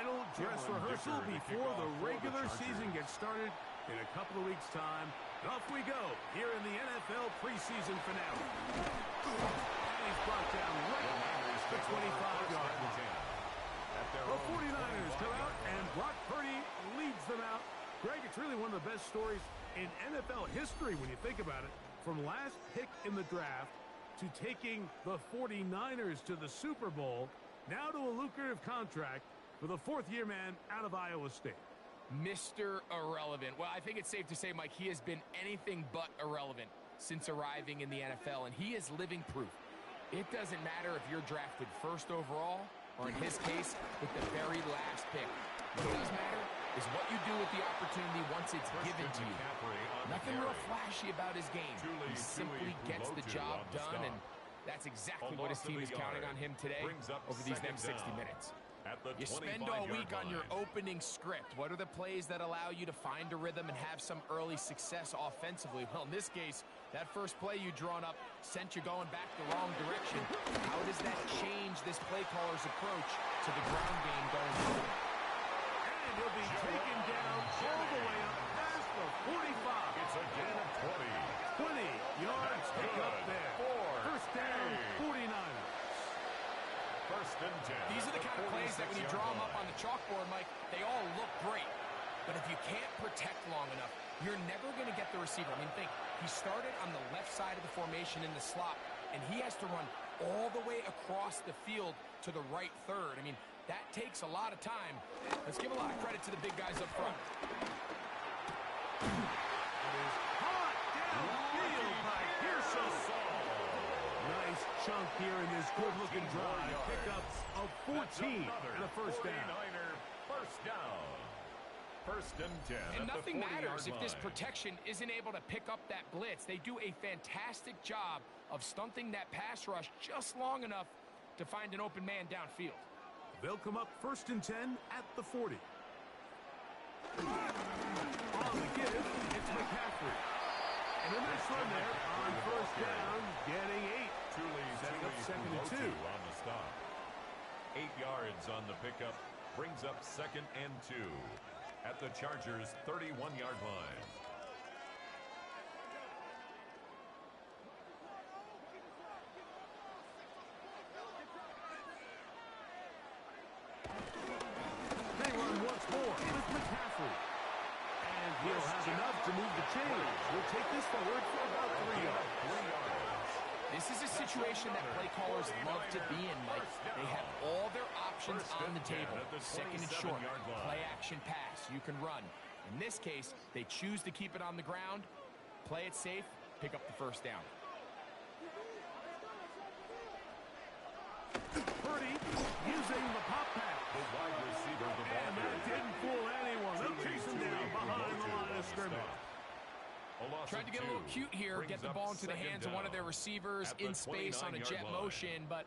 final dress rehearsal before the regular season gets started in a couple of weeks' time. And off we go here in the NFL preseason finale. And he's brought down right at the 25-yard line. The 49ers come out, and Brock Purdy leads them out. Greg, it's really one of the best stories in NFL history when you think about it. From last pick in the draft to taking the 49ers to the Super Bowl, now to a lucrative contract for the fourth-year man out of Iowa State. Mr. Irrelevant. Well, I think it's safe to say, Mike, he has been anything but irrelevant since arriving in the NFL, and he is living proof. It doesn't matter if you're drafted first overall or, in his case, with the very last pick. What does matter is what you do with the opportunity once it's given to you. Nothing real flashy about his game. He simply gets the job done, and that's exactly what his team is counting on him today over these next 60 minutes. You spend all week on your opening script. What are the plays that allow you to find a rhythm and have some early success offensively? Well, in this case, that first play you drawn up sent you going back the wrong direction. How does that change this play caller's approach to the ground game going forward? And he'll be taken down all the way up past the 45. It's a gain of 20 yards pick up there. First down, 49ers. First and 10. These are the kind of plays that when you draw them up on the chalkboard, Mike, they all look great. But if you can't protect long enough, you're never going to get the receiver. I mean, think, he started on the left side of the formation in the slot, and he has to run all the way across the field to the right third. I mean, that takes a lot of time. Let's give a lot of credit to the big guys up front. It is hot downfield by Pearson. Nice chunk here in this good-looking drive. Pickups of 14 and a first down. First down. First and 10. And nothing matters if this protection isn't able to pick up that blitz. They do a fantastic job of stunting that pass rush just long enough to find an open man downfield. They'll come up first and 10 at the 40. On the give, it's McCaffrey. And a nice run there on first down, getting 8. Setting up second and 2 on the stop. 8 yards on the pickup, brings up second and 2 at the Chargers' 31-yard line. They run once more with McCaffrey. And he'll have enough to move the chains. We'll take this forward for about 3 yards. This is a situation that play callers love to be in, Mike. They have all their options on the table. Second and short, play action pass, you can run. In this case, they choose to keep it on the ground, play it safe, pick up the first down. Purdy using the pop pass. The wide receiver, the ball. And that didn't fool anyone. They'll chase him down behind the line of scrimmage. Tried to get a little cute here, get the ball into the hands of one of their receivers in space on a jet motion, but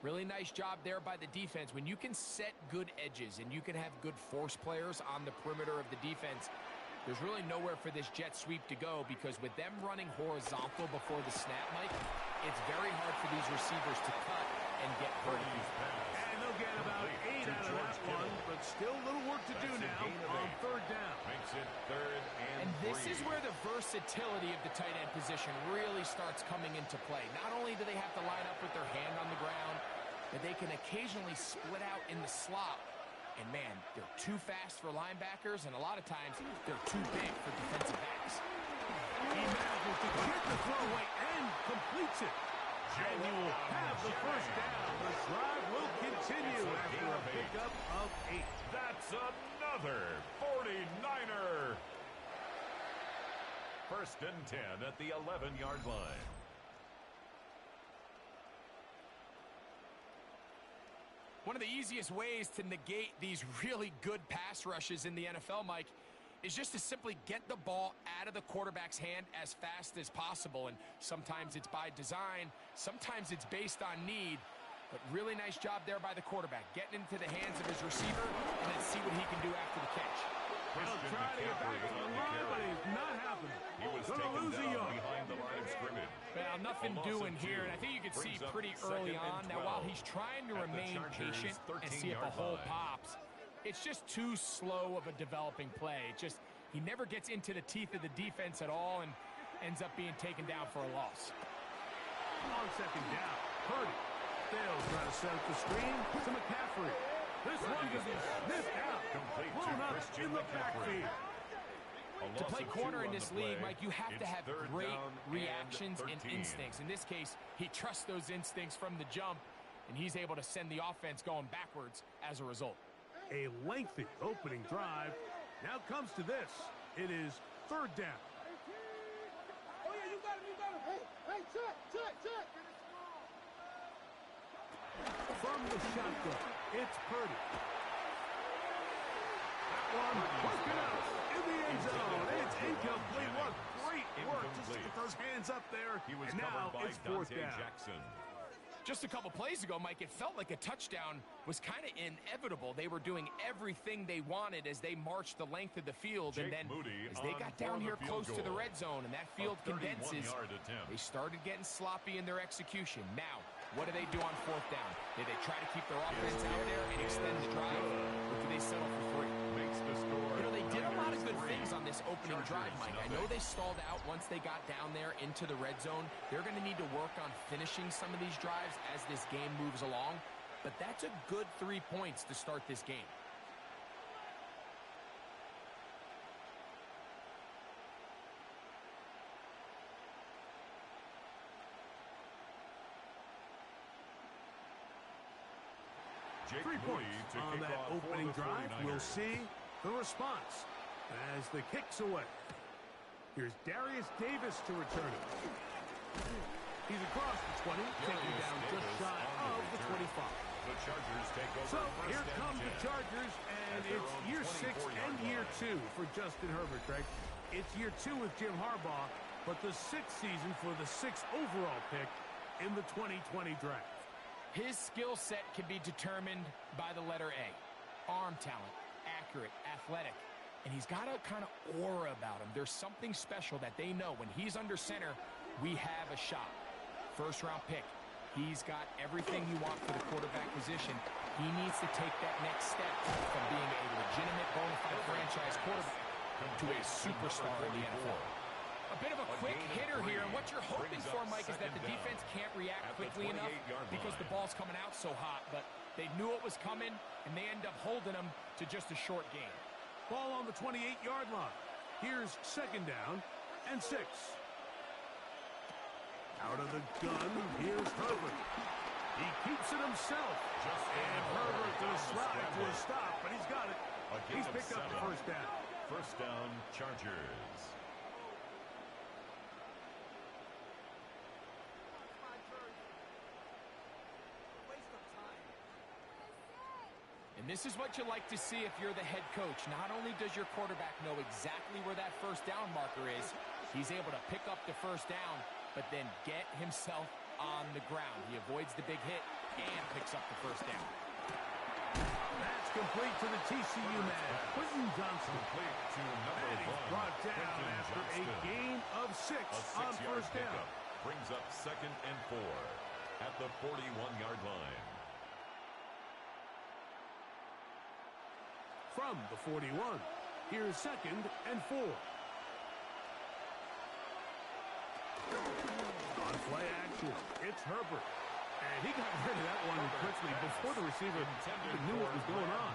really nice job there by the defense. When you can set good edges and you can have good force players on the perimeter of the defense, there's really nowhere for this jet sweep to go, because with them running horizontal before the snap, Mike, it's very hard for these receivers to cut and get vertical. And they'll get about 8 out of that one, but still a little work to do now on third down. Makes it third and this is where the versatility of the tight end position really starts coming into play. Not only do they have to line up with their hand on the ground, but they can occasionally split out in the slot. And man, they're too fast for linebackers, and a lot of times they're too big for defensive backs. He manages to get the throw away and completes it. And you will have the first down. The drive will continue after a pickup of 8. That's another 49er. First and 10 at the 11-yard line. One of the easiest ways to negate these really good pass rushes in the NFL, Mike, is just to simply get the ball out of the quarterback's hand as fast as possible. And sometimes it's by design, sometimes it's based on need. But really nice job there by the quarterback, getting into the hands of his receiver, and then see what he can do after the catch. He'll try to get back to the line, but he's not happening. He was taken down behind the line of scrimmage. Well, nothing doing here, and I think you can see pretty early on. Now, while he's trying to remain patient and see if a hole pops, It's just too slow of a developing play. He never gets into the teeth of the defense at all and ends up being taken down for a loss. On second down, Purdy. They'll try to set up the screen to McCaffrey. This one is sniffed out. Complete to Blown up Christian in the McCaffrey. backfield. To play corner in this league, Mike, you have to have great reactions and 13. instincts. In this case, he trusts those instincts from the jump, and he's able to send the offense going backwards as a result. A lengthy opening drive. Now comes to this. It is third down. Oh, yeah, you got him. Hey, check. From the shotgun, it's Purdy. That one working out in the end zone. It's incomplete. What great work just to get those hands up there. He was And now covered by it's fourth Dante down. Jackson. Just a couple plays ago, Mike, it felt like a touchdown was kind of inevitable. They were doing everything they wanted as they marched the length of the field. Jake And then Moody as they on got down for here the close field to the goal. red zone and that field A 31 condenses, yard attempt. they started getting sloppy in their execution. Now, what do they do on fourth down? Did they try to keep their offense out there and extend the drive? Or do they settle for 3? Makes the score. You know, they did a lot of good 3. things on this opening drive, Chargers, Mike. I know they stalled out once they got down there into the red zone. They're going to need to work on finishing some of these drives as this game moves along. But that's a good 3 points to start this game. Jake 3 Moody points to on kick that off for opening the drive. 49ers. We'll see the response as the kick's away. Here's Darius Davis to return it. He's across the 20, taking down just shy of the 25. The Chargers take over. So first here and come the 10. Chargers, and At their it's own year 6 and 24-yard year line. 2 for Justin Herbert, Greg. It's year 2 with Jim Harbaugh, but the 6th season for the 6th overall pick in the 2020 draft. His skill set can be determined by the letter A. Arm talent, accurate, athletic. And he's got a kind of aura about him. There's something special that they know. When he's under center, we have a shot. First-round pick. He's got everything you want for the quarterback position. He needs to take that next step from being a legitimate bona fide franchise quarterback to a superstar in the NFL. A bit of a quick hitter here, and what you're hoping for, Mike, is that the defense can't react quickly enough because the ball's coming out so hot, but they knew it was coming, and they end up holding them to just a short game. Ball on the 28-yard line. Here's second down and 6. Out of the gun, here's Herbert. He keeps it himself. And Herbert to slide to a stop, but he's got it. He's picked up the first down. First down, Chargers. And this is what you like to see if you're the head coach. Not only does your quarterback know exactly where that first down marker is, he's able to pick up the first down, but then get himself on the ground. He avoids the big hit and picks up the first down. That's complete to the TCU man, Quentin Johnson. Complete to number And he's 1. brought down Quentin after a Johnston. gain of 6 A on 6-yard first down. pickup brings up second and 4 at the 41-yard line. From the 41, here's second and 4. On play action, it's Herbert. And he got rid of that one quickly before the receiver even knew what was going on.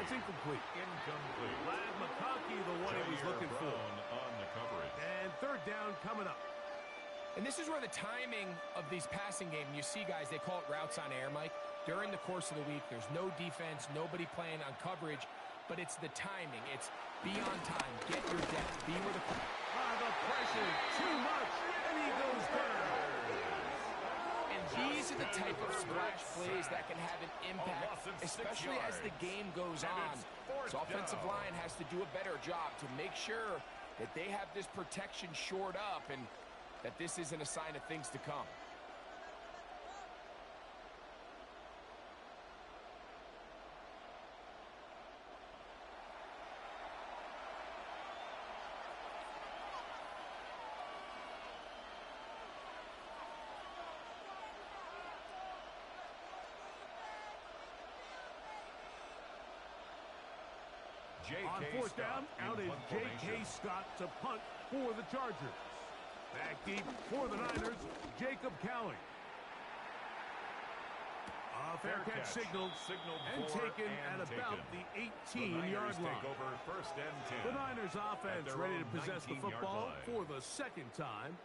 It's incomplete. Incomplete. Lad McConkey, the one he was looking for. On the coverage. And third down coming up. And this is where the timing of these passing game, you see guys, they call it routes on air, Mike. During the course of the week, there's no defense, nobody playing on coverage, but it's the timing. It's be on time, get your depth, be where the... The pressure, too much, and he goes down. And these are the type of splash plays that can have an impact, especially as the game goes on. So offensive line has to do a better job to make sure that they have this protection shored up and that this isn't a sign of things to come. On fourth down, out is J.K. Scott to punt for the Chargers. Back deep for the Niners, Jacob Cali. Fair catch signaled and taken at about the 18-yard line. Take over first and 10. The Niners offense ready to possess the football for the second time.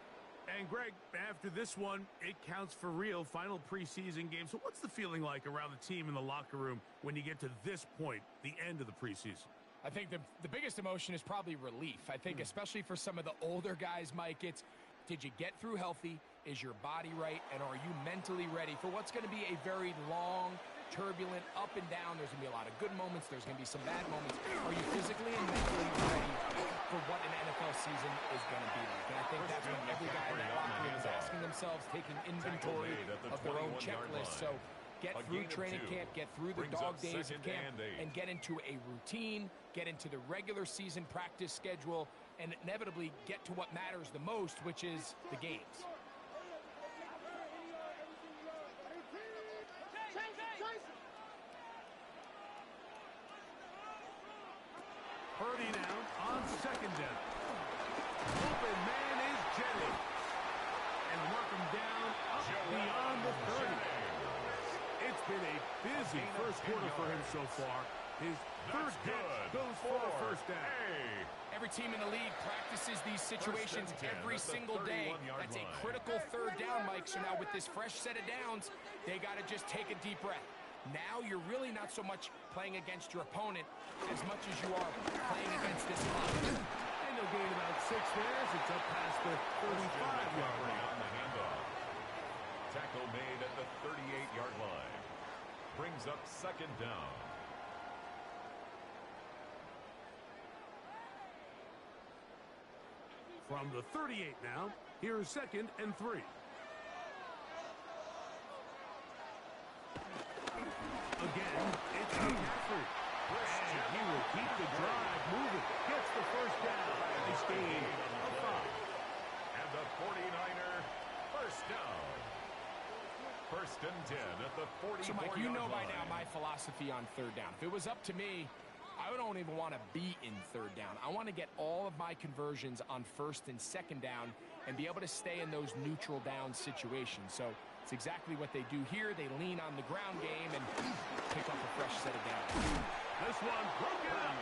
And, Greg, after this one, it counts for real. Final preseason game. So what's the feeling like around the team in the locker room when you get to this point, the end of the preseason? I think the biggest emotion is probably relief. I think especially for some of the older guys, Mike, it's did you get through healthy? Is your body right? And are you mentally ready for what's going to be a very long, turbulent, up and down? There's going to be a lot of good moments. There's going to be some bad moments. Are you physically and mentally ready for what an NFL season is going to be like? And I think that's what every guy in that locker room is asking themselves, taking inventory of their own checklist. So get through training camp, get through the dog days of camp, and get into a routine, get into the regular season practice schedule, and inevitably get to what matters the most, which is the games. Purdy now on second down. Open man is Jenny. And mark him down up beyond the 30. It's been a busy first quarter for him so far. His third catch goes for a first down. Every team in the league practices these situations every single day. That's a critical third down, Mike. So now with this fresh set of downs, they got to just take a deep breath. Now you're really not so much playing against your opponent as much as you are playing against this clock. And they'll gain about 6 there as it's up past the 35-yard line. On the handoff. Tackle made at the 38-yard line. Brings up second down. From the 38 now, here's second and 3. Again, it's McCaffrey. And he will keep the drive moving. Gets the first down. This game of 5. And the 49er first down. First and 10 at the 44-yard line. So, Mike, you know by now my philosophy on third down. If it was up to me, I don't even want to be in third down. I want to get all of my conversions on first and second down and be able to stay in those neutral down situations. So it's exactly what they do here. They lean on the ground game and pick up a fresh set of downs. This one broken out.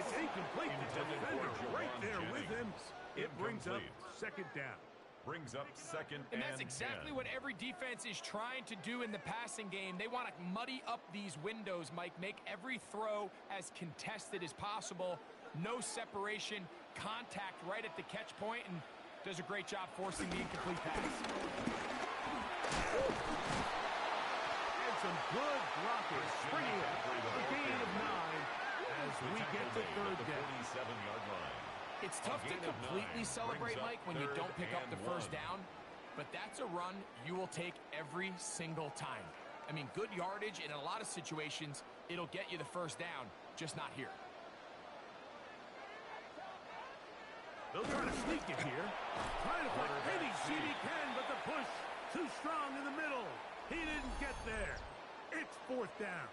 It's incomplete. The defender right there with him. It brings up second down. Brings up second and that's exactly 10. what every defense is trying to do in the passing game. They want to muddy up these windows, Mike, make every throw as contested as possible. No separation, contact right at the catch point, and does a great job forcing the incomplete pass. And some good blocking, springing up. A gain of 9 as we get to third down. 47-yard line. It's tough to completely celebrate, Mike, when you don't pick up the first down, but that's a run you will take every single time. I mean, good yardage in a lot of situations, it'll get you the first down, just not here. They'll try to sneak it here. Trying to put any seed he can, but the push too strong in the middle. He didn't get there. It's fourth down.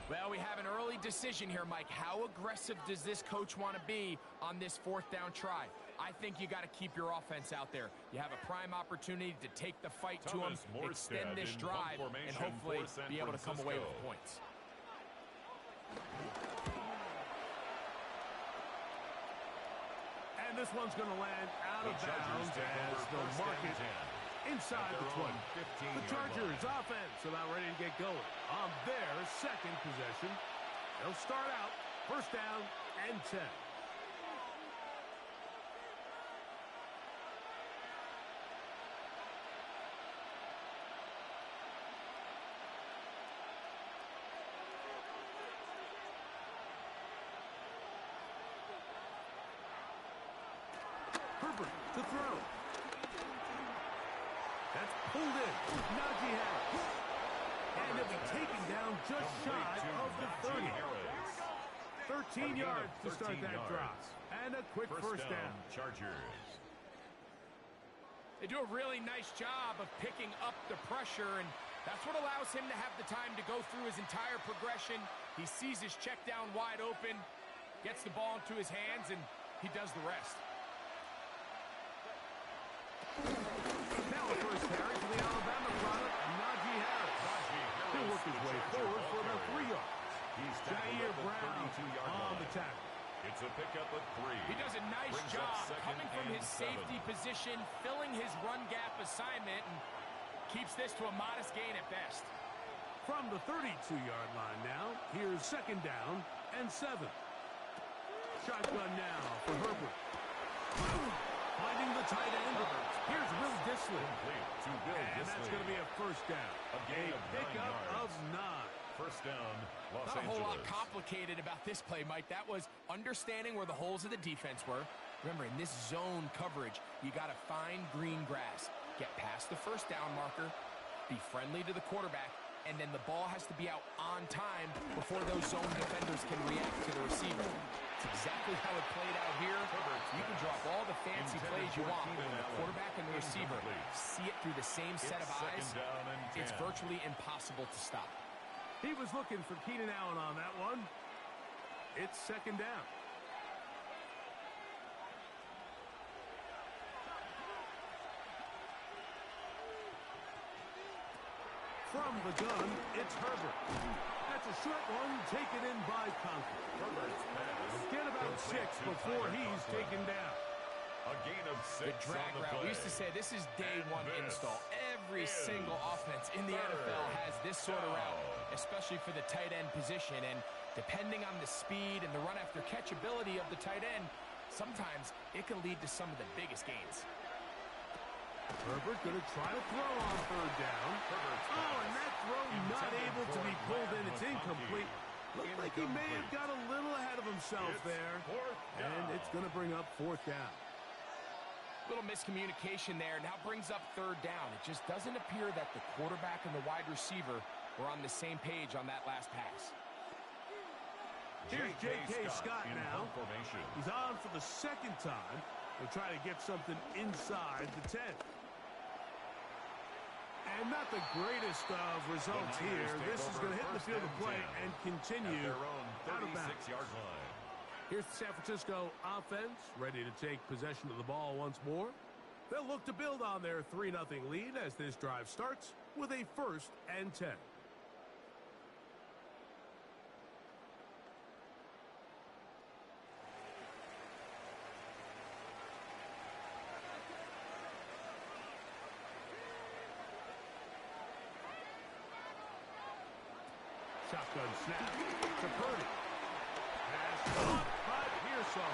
Well, we have an early decision here, Mike. How aggressive does this coach want to be on this fourth down try? I think you got to keep your offense out there. You have a prime opportunity to take the fight to him, extend this drive, and hopefully be able to come away with points. And this one's going to land out of bounds as they'll mark it inside the 20. The Chargers offense about ready to get going on their second possession. They'll start out first down and 10. Herbert to throw. That's pulled in. Najee Harris. And he'll be taken down just shy of the 30. 13 yards to start that drop. And a quick first down. Chargers. They do a really nice job of picking up the pressure, and that's what allows him to have the time to go through his entire progression, He sees his check down wide open, gets the ball into his hands, and he does the rest. Now a first carry for the Alabama product, Najee Harris. He'll work his way forward for about 3 yards. He's Jair Brown 32-yard on the line. tackle. It's a pickup of 3. He does a nice Brings up job second coming from and his 7. safety position, filling his run gap assignment, and keeps this to a modest gain at best. From the 32-yard line now, here's second down and 7. Shotgun now for Herbert. Finding the tight end. Here's Will Dissly. Complete to Will And that's going to be a first down. A gain of 9 pickup of yards. 9. First down, Los Not a whole lot Angeles. complicated about this play, Mike. That was understanding where the holes of the defense were. Remember, in this zone coverage, you got to find green grass. Get past the first down marker, be friendly to the quarterback, and then the ball has to be out on time before those zone defenders can react to the receiver. It's exactly how it played out here. You can drop all the fancy plays you want, but when the quarterback and the receiver see it through the same set of eyes, it's virtually impossible to stop. He was looking for Keenan Allen on that one. It's second down. From the gun, it's Herbert. That's a short one taken in by Conklin. Herbert's pass. Get about 6 before he's taken down. A gain of 6 The drag on the route. play. We used to say this is day And one this install. Every is single offense in the NFL has this sort of route, down. especially for the tight end position. And depending on the speed and the run after catch ability of the tight end, sometimes it can lead to some of the biggest gains. Herbert going to try to throw on third down. Oh, and that throw not able to be pulled in. It's incomplete. Looked like he may have got a little ahead of himself there. And it's going to bring up fourth down. Little miscommunication there. Now brings up third down. It just doesn't appear that the quarterback and the wide receiver were on the same page on that last pass. Here's J.K. Scott in now. formation. He's on for the second time. They'll try to get something inside the 10. And not the greatest of results here. This is going to hit the field of play and continue At their own out of bounds. 36-yard line. Here's the San Francisco offense, ready to take possession of the ball once more. They'll look to build on their 3-0 lead as this drive starts with a 1st and 10. Shotgun snap to Purdy. Pass off by Pearson.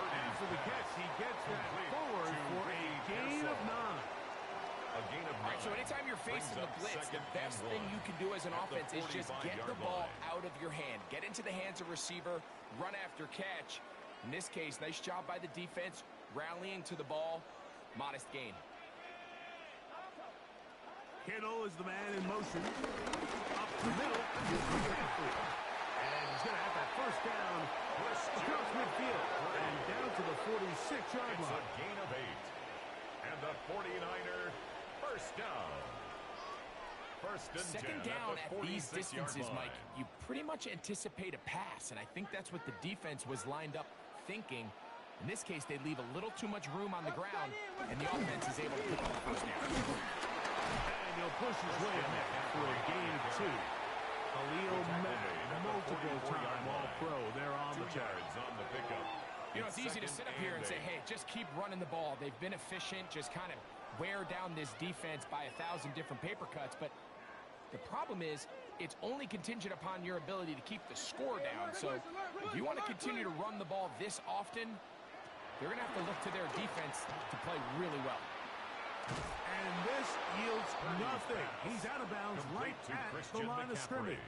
And for the catch, he gets that forward for a gain of 9. A gain of 9. All right, so anytime you're facing the blitz, the best thing you can do as an offense is just get the ball out of your hand. Get into the hands of receiver, run after catch. In this case, nice job by the defense, rallying to the ball. Modest gain. Kittle is the man in motion. Up the middle. McCaffrey. And he's going to have that first down across midfield. And down to the 46-yard It's line. a gain of 8. And the 49er first down. First and 10 Second down at at the these 46-yard distances, line. Mike, you pretty much anticipate a pass, and I think that's what the defense was lined up thinking. In this case, they leave a little too much room on the ground, and the offense is able to pick up the first down. And he'll push his way ahead for a gain of 2. Khalil Mack, multiple-time All-Pro. They're on 2 the check. yards on the pickup. You know, it's easy to sit up here and say, hey, just keep running the ball. They've been efficient, just kind of wear down this defense by 1,000 different paper cuts. But the problem is it's only contingent upon your ability to keep the score down. So if you want to continue to run the ball this often, they're going to have to look to their defense to play really well. And this yields nothing. He's out of bounds right at the line of scrimmage.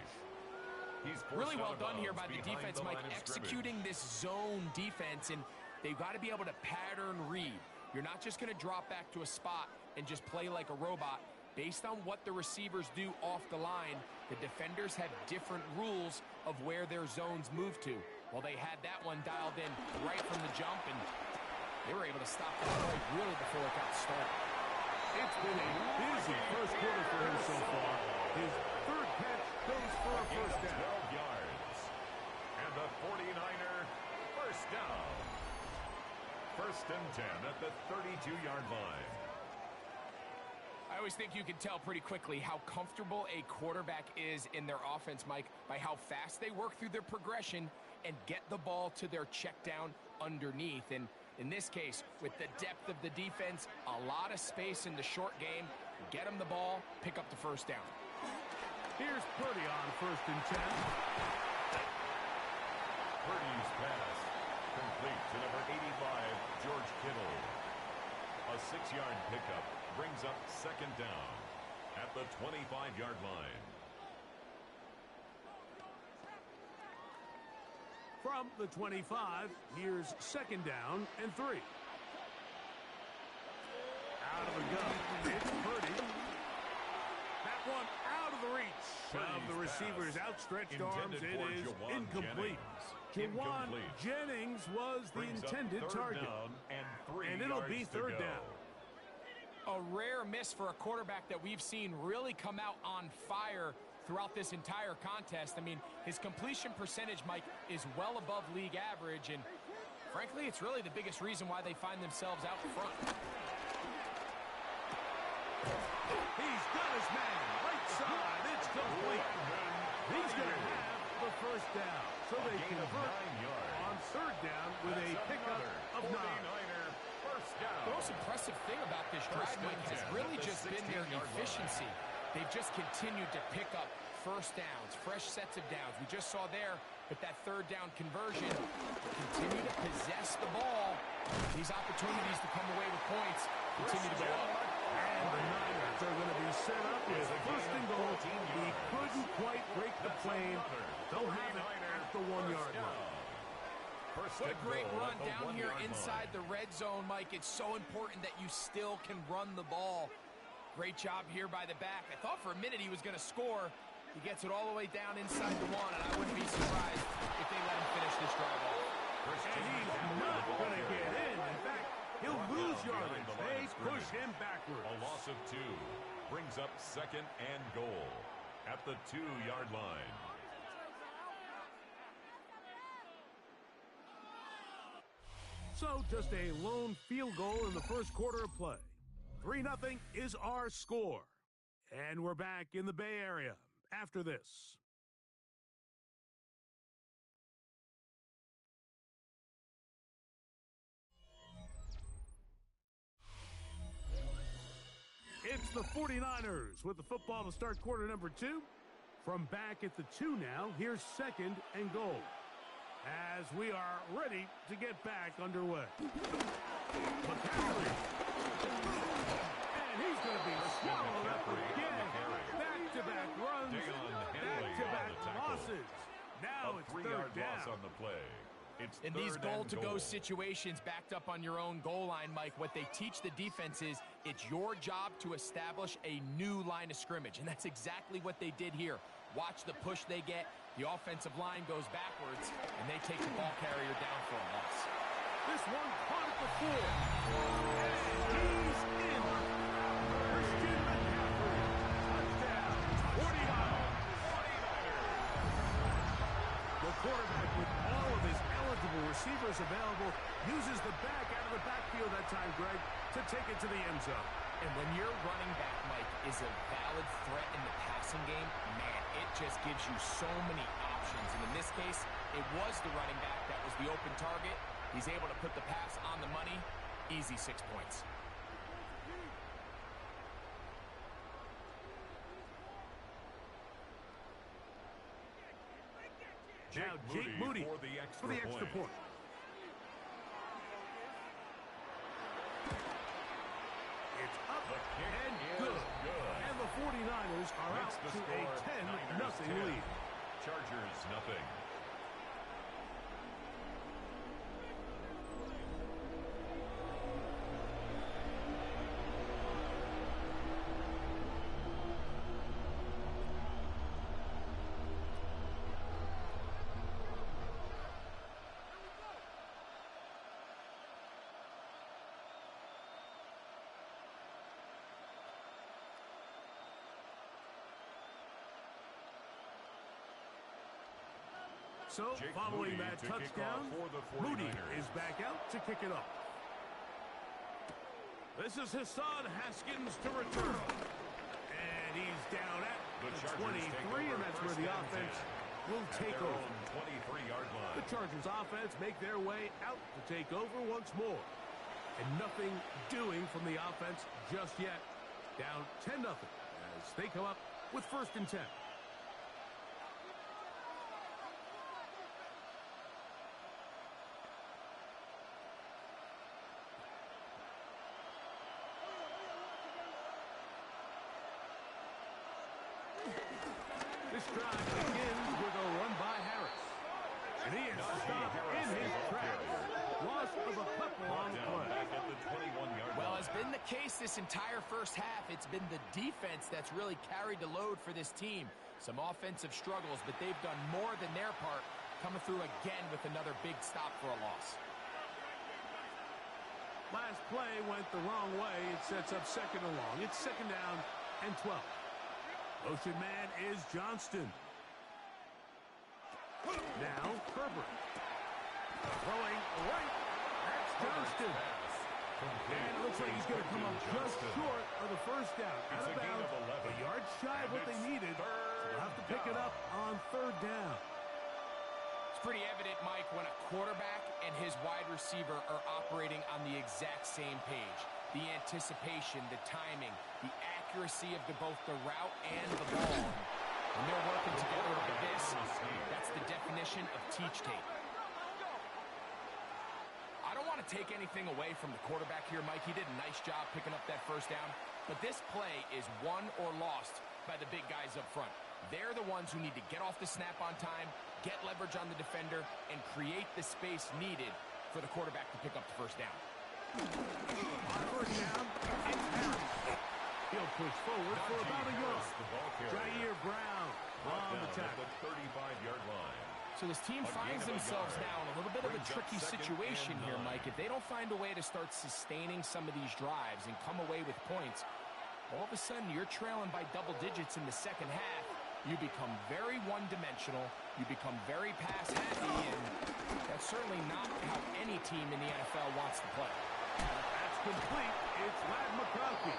Really well done here by the defense, Mike, executing this zone defense, and they've got to be able to pattern read. You're not just going to drop back to a spot and just play like a robot. Based on what the receivers do off the line, the defenders have different rules of where their zones move to. Well, they had that one dialed in right from the jump, and they were able to stop the play really before it got started. It's been a busy first quarter for him so far. His third catch goes for a first down. 12 yards. And the 49er first down. First and 10 at the 32-yard line. I always think you can tell pretty quickly how comfortable a quarterback is in their offense, Mike, by how fast they work through their progression and get the ball to their check down underneath. And in this case, with the depth of the defense, a lot of space in the short game, get them the ball, pick up the first down. Here's Purdy on first and 10. Purdy's pass complete to number 85, George Kittle. A 6-yard pickup brings up second down at the 25-yard line. From the 25, here's second down and 3. Out of the gun, it's Purdy. That one out of the reach of the receiver's outstretched arms. It is incomplete. Jawan Jennings was the intended target. And it'll be third down. A rare miss for a quarterback that we've seen really come out on fire throughout this entire contest. I mean, his completion percentage, Mike, is well above league average, and frankly, it's really the biggest reason why they find themselves out in front. He's got his man, right side, it's complete. He's going to have the first down, so they convert on third down with a pickup of 9. The most impressive thing about this drive, Mike, has really just been their efficiency. They've just continued to pick up first downs, fresh sets of downs. We just saw there with that third down conversion, continue to possess the ball. These opportunities to come away with points continue to go up. And the Niners are going to be set up with first and goal. He couldn't quite break the plane. They'll have it at the 1-yard line. What a great run down here inside the red zone, Mike. It's so important that you still can run the ball. Great job here by the back. I thought for a minute he was going to score. He gets it all the way down inside the 1, and I wouldn't be surprised if they let him finish this drive off. And he's not going to get in. In fact, he'll lose yardage. They push him backwards. A loss of 2 brings up second and goal at the 2-yard line. So just a lone field goal in the first quarter of play. 3-0 is our score. And we're back in the Bay Area after this. It's the 49ers with the football to start quarter number 2. From back at the 2 now, here's second and goal, as we are ready to get back underway. McCaffrey. And he's going to be swallowed up again. Back-to-back runs, back-to-back losses. Now it's third down. On the play. In these goal-to-go situations backed up on your own goal line, Mike, what they teach the defense is it's your job to establish a new line of scrimmage, and that's exactly what they did here. Watch the push they get. The offensive line goes backwards, and they take the ball carrier down for a loss. This one caught at the 4. And he's in. Christian McCaffrey. Touchdown. 49ers. The quarterback, with all of his eligible receivers available, uses the back out of the backfield that time, Greg, to take it to the end zone. And when your running back, Mike, is a valid threat in the passing game, man, it just gives you so many options. And in this case, it was the running back that was the open target. He's able to put the pass on the money. Easy 6 points. Now Jake Moody for the extra point. It's up and good. And the 49ers are out to a 10-0 lead. Chargers nothing. So, Jake following Moody that to kick touchdown, off for the Moody 49ers. is back out to kick it off. This is Hassan Haskins to return. And he's down at the 23, and that's where the offense will take over. 23-yard line. The Chargers offense make their way out to take over once more. And nothing doing from the offense just yet. Down 10-0 as they come up with 1st and 10. This drive begins with a run by Harris. And he is stopped in his tracks. Loss of a couple on the play. Back at the 21-yard Well, line. has been the case this entire first half. It's been the defense that's really carried the load for this team. Some offensive struggles, but they've done more than their part, coming through again with another big stop for a loss. Last play went the wrong way. It sets up 2nd and long. It's 2nd down and 12. Motion man is Johnston. Now Herbert. Throwing right. That's Johnston. And it looks like he's going to come up just short of the 1st down. Out of bounds. A yard shy of what they needed. So they'll have to pick it up on 3rd down. It's pretty evident, Mike, when a quarterback and his wide receiver are operating on the exact same page. The anticipation, the timing, the accuracy of both the route and the ball. When they're working together like this, that's the definition of teach tape. I don't want to take anything away from the quarterback here, Mike. He did a nice job picking up that 1st down. But this play is won or lost by the big guys up front. They're the ones who need to get off the snap on time, get leverage on the defender, and create the space needed for the quarterback to pick up the 1st down. On 1st down, it's Harris. He'll push forward for about a yard. Jair Brown on the tackle. At the 35-yard line. So this team finds themselves now in a little bit of a tricky situation here, Mike. If they don't find a way to start sustaining some of these drives and come away with points, all of a sudden you're trailing by double digits in the 2nd half. You become very one-dimensional. You become very pass-happy, and that's certainly not how any team in the NFL wants to play. That's complete. It's McCaffrey.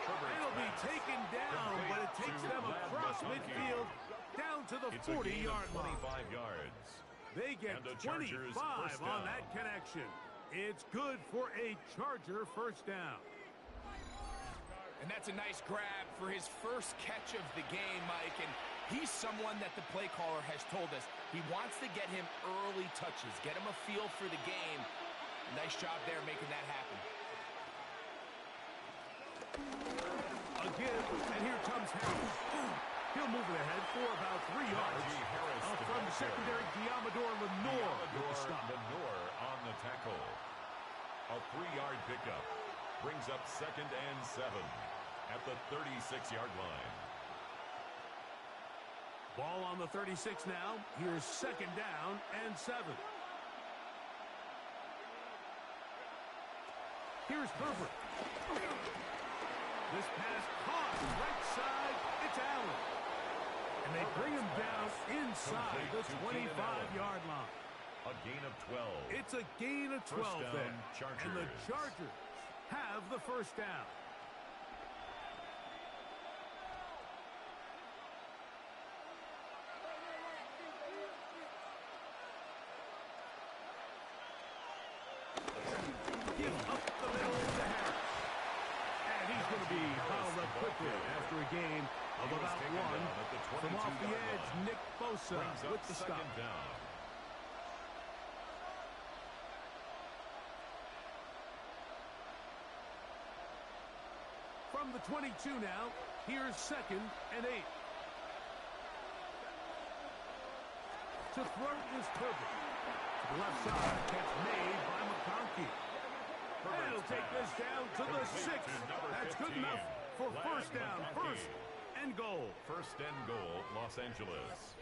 It'll be taken down, but it takes them across midfield down to the 40-yard line. 25 yards. They get 25 on that connection. It's good for a Charger 1st down. And that's a nice grab for his first catch of the game, Mike. And he's someone that the play caller has told us he wants to get him early touches, get him a feel for the game. Nice job there making that happen. Again, and here comes Harris. He'll move it ahead for about 3 yards. From the secondary, Diamador Lenore with the stop. Lenore on the tackle. A 3-yard pickup brings up 2nd and 7 at the 36-yard line. Ball on the 36 now. Here's 2nd down and 7. Here's Herbert. This pass caught right side. It's Allen. And they bring him down inside the 25-yard line. A gain of 12. It's a gain of 12 First down, there. Chargers. And the Chargers have the 1st down. Give up the middle to Harris. And he's going to be fouled up quickly after a gain of about 1. From off the edge, Nick Bosa with the stop. Down. From the 22 now, here's 2nd and 8. To throw is Herbert. To the left side, catch made by McConkey. And he'll take this down to the 6. That's good enough for 1st down. 1st and goal. 1st and goal, Los Angeles.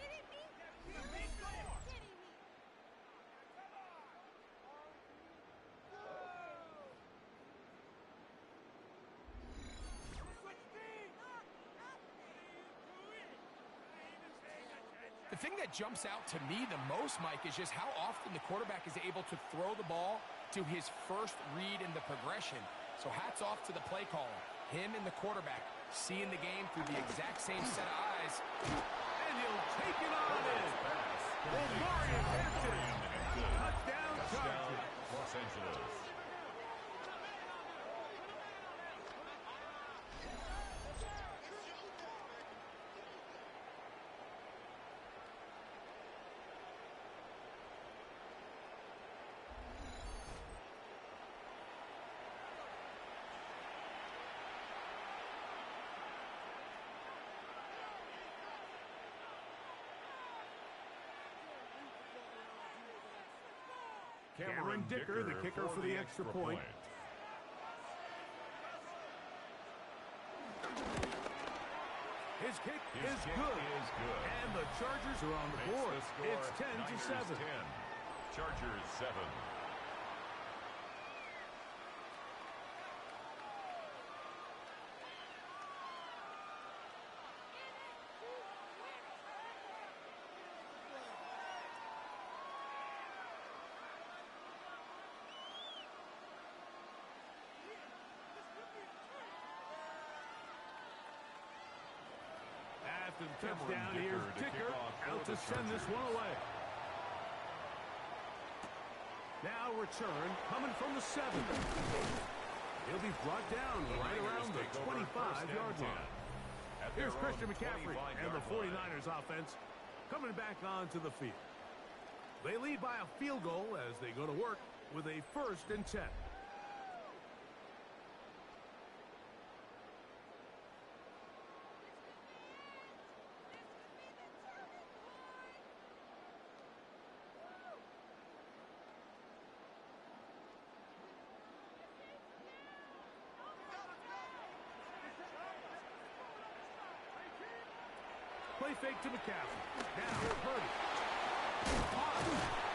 The thing that jumps out to me the most, Mike, is just how often the quarterback is able to throw the ball to his first read in the progression. So hats off to the play caller. Him and the quarterback seeing the game through the exact same set of eyes. And he'll take it on in. Omari Hampton. Touchdown, Chargers. Los Angeles. Cameron Dicker, the kicker for the extra point. His kick is good. And the Chargers are on the board. It's 10-7. Chargers 7. After the touchdown, here's Dicker out to send this one away. Now return coming from the 7. He'll be brought down right around the 25-yard line. Here's Christian McCaffrey and the 49ers offense coming back onto the field. They lead by a field goal as they go to work with a 1st and 10. Play fake to McCaffrey. Now, Purdy.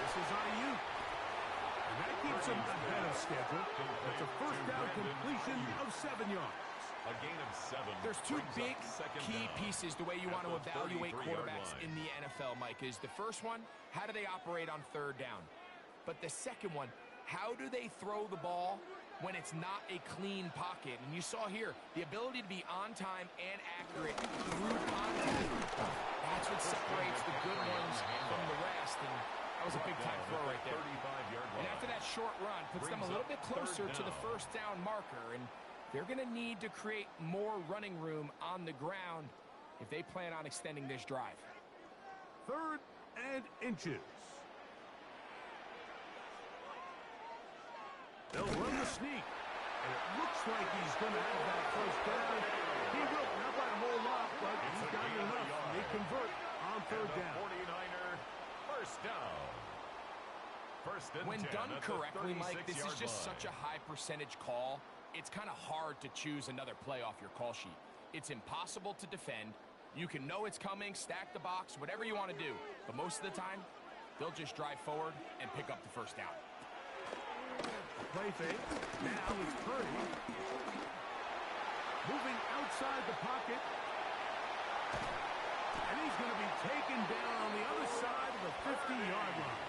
This is IU. And that keeps him ahead of schedule. That's a 1st down completion of 7 yards. A gain of 7. There's 2 big key pieces the way you want to evaluate quarterbacks in the NFL, Mike, is the first one, how do they operate on 3rd down? But the second one, how do they throw the ball when it's not a clean pocket? And you saw here, the ability to be on time and accurate through contact. That's what separates the good ones from the rest. And that was a big-time throw right there. And after that short run, puts them a little bit closer to the 1st down marker. And they're going to need to create more running room on the ground if they plan on extending this drive. 3rd and inches. They'll run the sneak. And it looks like he's going to have that 1st down. He will, not by a whole lot, but he's got enough. They convert on 3rd down. 49er, 1st down. 1st and 10. When done correctly, Mike, this is just such a high percentage call. It's kind of hard to choose another play off your call sheet. It's impossible to defend. You can know it's coming, stack the box, whatever you want to do. But most of the time, they'll just drive forward and pick up the 1st down. Play fake. Now it's Purdy. Moving outside the pocket. And he's going to be taken down on the other side of the 50-yard line.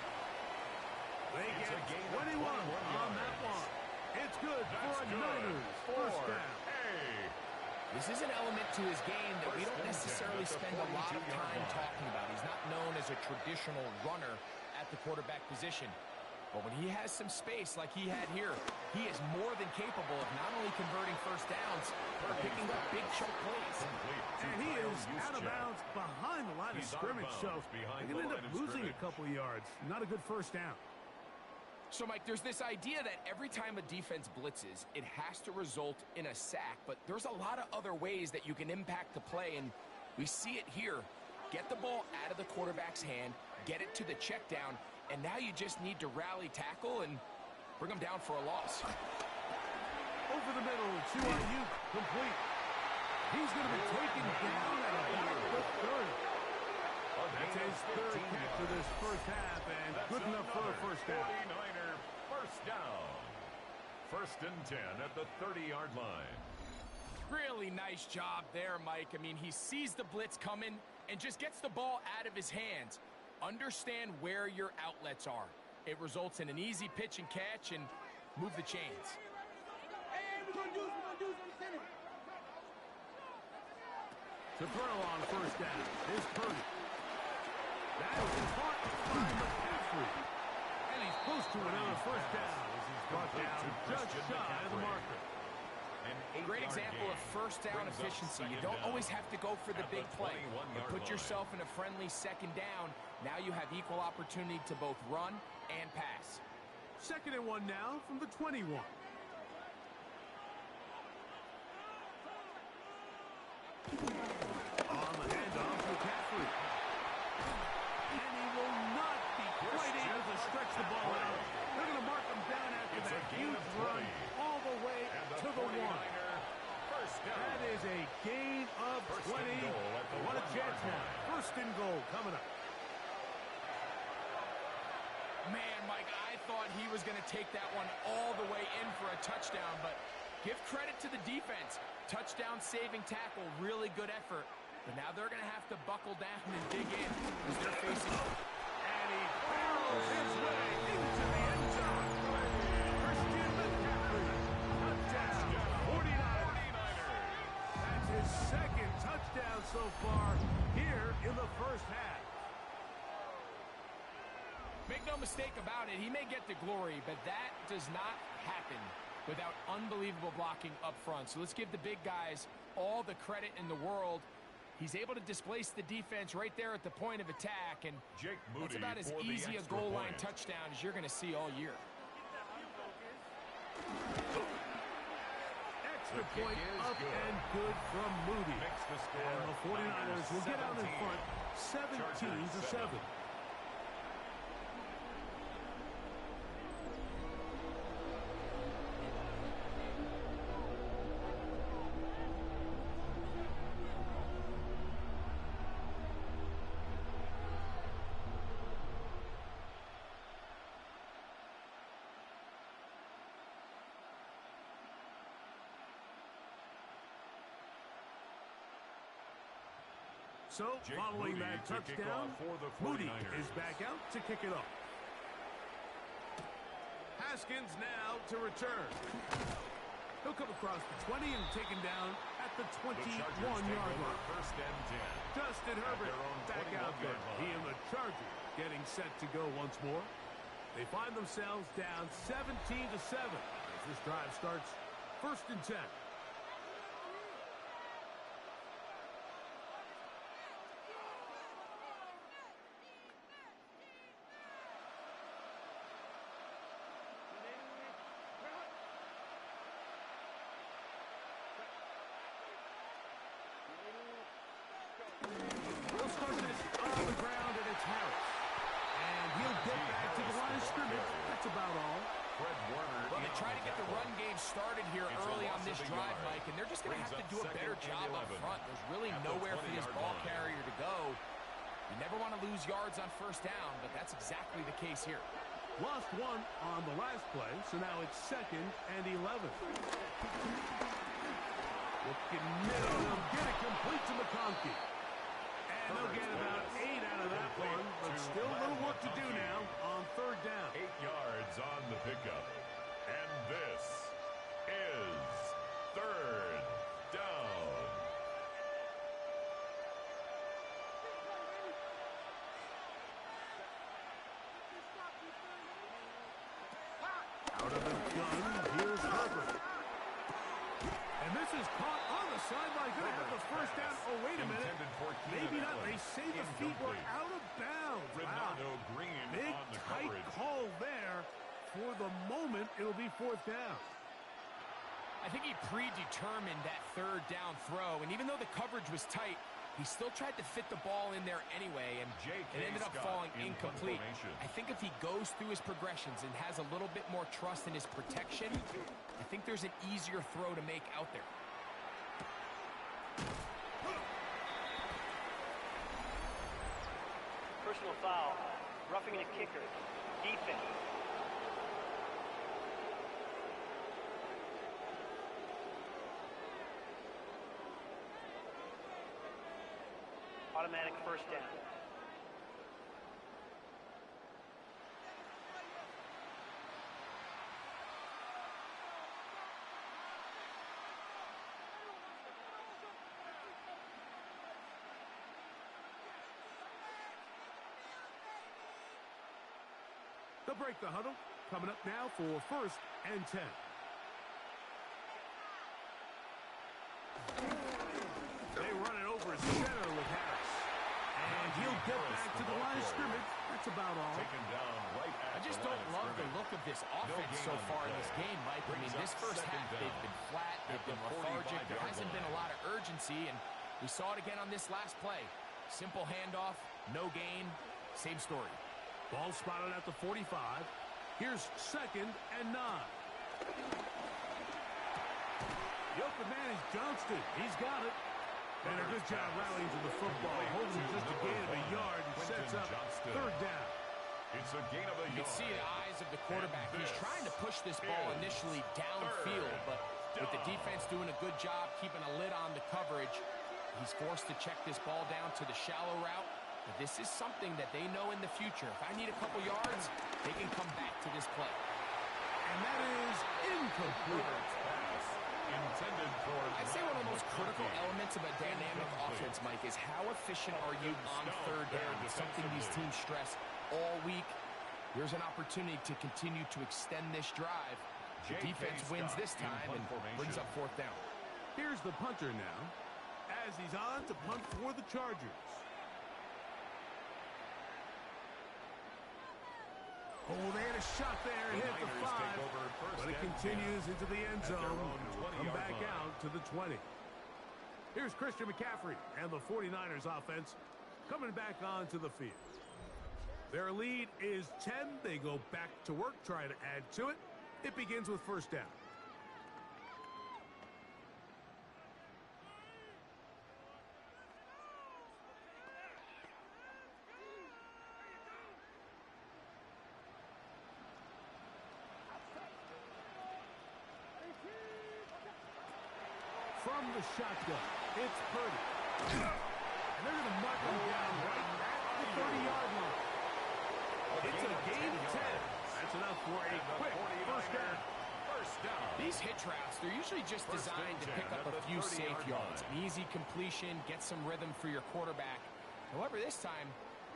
They get 21 on that one. It's good for a Niners 1st down. This is an element to his game that we don't necessarily spend a lot of time talking about. He's not known as a traditional runner at the quarterback position. But when he has some space like he had here, he is more than capable of not only converting 1st downs, but picking up big chunk plays. And he is out of bounds behind the line of scrimmage, so they can end up losing a couple of yards. Not a good 1st down. So, Mike, there's this idea that every time a defense blitzes, it has to result in a sack. But there's a lot of other ways that you can impact the play, and we see it here. Get the ball out of the quarterback's hand, get it to the check down, and now you just need to rally tackle and bring them down for a loss. Over the middle to IU, complete. He's going to be taken down at about the 30. That's his 3rd catch for this 1st half, and good enough for a 1st down. 49er, 1st down. 1st and 10 at the 30-yard line. Really nice job there, Mike. I mean, he sees the blitz coming, and just gets the ball out of his hands. Understand where your outlets are. It results in an easy pitch and catch and move the chains. Hey, we're gonna do this on the center. To throw on first down is Purdy. That is caught by McCaffrey. And he's close to another first down as he's brought down just shy of the marker. Great example of first down efficiency. You don't always have to go for the big play. You put yourself in a friendly second down. Now you have equal opportunity to both run and pass. 2nd and 1 now from the 21. On the handoff, McCaffrey. And he will not be quite able to stretch the ball out. They're going to mark him down after that huge run all the way to the 1. That is a gain of 20. What a chance now. 1st and goal coming up. Man, Mike, I thought he was going to take that one all the way in for a touchdown, but give credit to the defense. Touchdown saving tackle, really good effort. But now they're going to have to buckle down and dig in as they're facing. And he barrels his way into the end zone. Christian McCaffrey, touchdown, 49ers. That's his 2nd touchdown so far here in the first half. Make no mistake about it, he may get the glory, but that does not happen without unbelievable blocking up front. So let's give the big guys all the credit in the world. He's able to displace the defense right there at the point of attack, and that's about as easy a goal line touchdown as you're going to see all year. Extra point up and good from Moody. And the 49ers will get out in front 17-7. So, following that touchdown, Moody is back out to kick it off. Haskins now to return. He'll come across the 20 and taken down at the 21-yard line. Justin Herbert back out there. He and the Chargers getting set to go once more. They find themselves down 17-7 as this drive starts 1st and 10. Started here early on this drive, Mike, and they're just going to have to do a better job up front. There's really nowhere for this ball carrier to go. You never want to lose yards on 1st down, but that's exactly the case here. Lost 1 on the last play, so now it's 2nd and 11. Looking middle, they'll get it complete to McConkey. And they'll get about 8 out of that one, but still a little work to do now on 3rd down. 8 yards on the pickup. And this is 3rd down. Out of the gun, here's Herbert. And this is caught on the sideline. Going to have the 1st down. Oh, wait a minute. Maybe not. They say the feet were out of bounds. Wow. Big, tight call there. For the moment, it'll be 4th down. I think he predetermined that 3rd down throw, and even though the coverage was tight, he still tried to fit the ball in there anyway, and it ended up falling incomplete. I think if he goes through his progressions and has a little bit more trust in his protection, I think there's an easier throw to make out there. Personal foul, roughing the kicker, defense. Automatic first down. They'll break the huddle. Coming up now for 1st and 10. They run it over center with Harris. And he'll get back to the line of scrimmage. That's about all. Taken down right at I just the line don't of love the scrimmage. look of this offense so far in this game, Mike. I mean, this first half, they've been flat, they've been lethargic. There hasn't been a lot of urgency, and we saw it again on this last play. Simple handoff, no gain, same story. Ball spotted at the 45. Here's 2nd and 9. The open man is Johnston. He's got it. And a good job rallying to the football. Holding just a gain of a yard and sets up 3rd down. It's a gain of a You yard. can see the eyes of the quarterback. He's trying to push this ball initially downfield, but with the defense doing a good job keeping a lid on the coverage, he's forced to check this ball down to the shallow route. But this is something that they know in the future. If I need a couple yards, they can come back to this play. And that is incomplete. Intended for I'd say one of the most critical elements of a dynamic offense, Mike, is how efficient are you on 3rd down? It's something these teams stress all week. Here's an opportunity to continue to extend this drive. The defense wins this time and brings up 4th down. Here's the punter now, as he's on to punt for the Chargers. Oh, they had a shot there and hit the 5, but it continues into the end zone. Come back out to the 20. Here's Christian McCaffrey and the 49ers offense coming back onto the field. Their lead is 10. They go back to work, try to add to it. It begins with 1st down. From the shotgun, it's Purdy. And they're going to mark him down right at the 30-yard line. It's a gain of 10. That's enough for a quick 1st down. These hitch routes, they're usually just designed to pick up a few safe yards. An easy completion, get some rhythm for your quarterback. However, this time,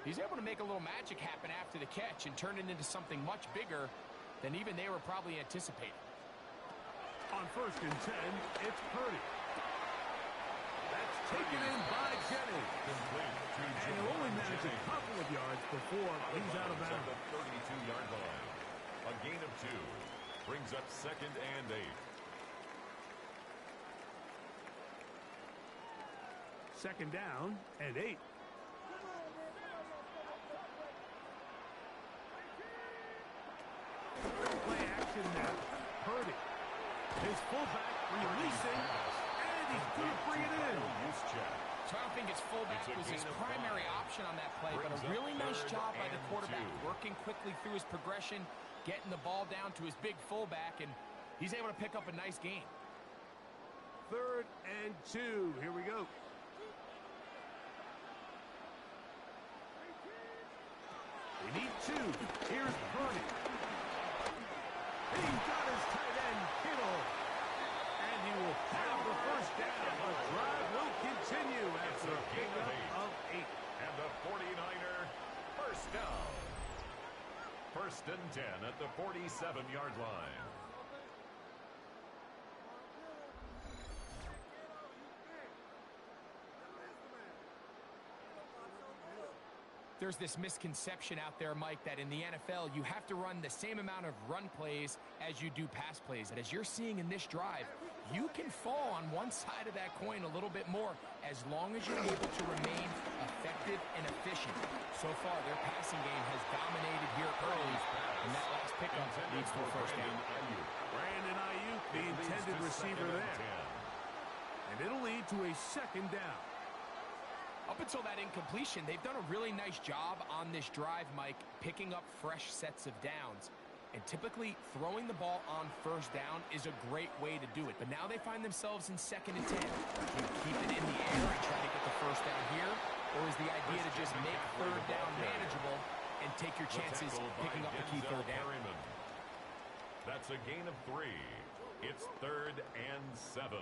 he's able to make a little magic happen after the catch and turn it into something much bigger than even they were probably anticipating. On 1st and 10, it's Purdy. That's taken in by Jennings. And he'll only manage a couple of yards before he's out of bounds. The 32-yard line. A gain of 2 brings up 2nd and 8. 2nd down and 8. Play action now. Purdy. His fullback releasing, and he's going to bring it in. So I don't think his fullback was his primary option on that play, but a really nice job by the quarterback, working quickly through his progression, getting the ball down to his big fullback, and he's able to pick up a nice gain. 3rd and 2. Here we go. We need 2. Here's Purdy. He's got his tight end, Kittle. And he will have the 1st down. The drive will continue after a pickup of 8. And the 49er 1st down. 1st and 10 at the 47-yard line. There's this misconception out there, Mike, that in the NFL, you have to run the same amount of run plays as you do pass plays. And as you're seeing in this drive, you can fall on one side of that coin a little bit more as long as you're able to remain effective and efficient. So far, their passing game has dominated here early, and that last pickup leads to a 1st down. Brandon Ayuk, the intended receiver there. And it'll lead to a 2nd down. Up until that incompletion, they've done a really nice job on this drive, Mike, picking up fresh sets of downs. And typically, throwing the ball on 1st down is a great way to do it. But now they find themselves in 2nd and 10. They keep it in the air and try to get the 1st down here. Or is the idea to just make third down manageable and take your chances picking up the key third down? That's a gain of 3. It's 3rd and 7.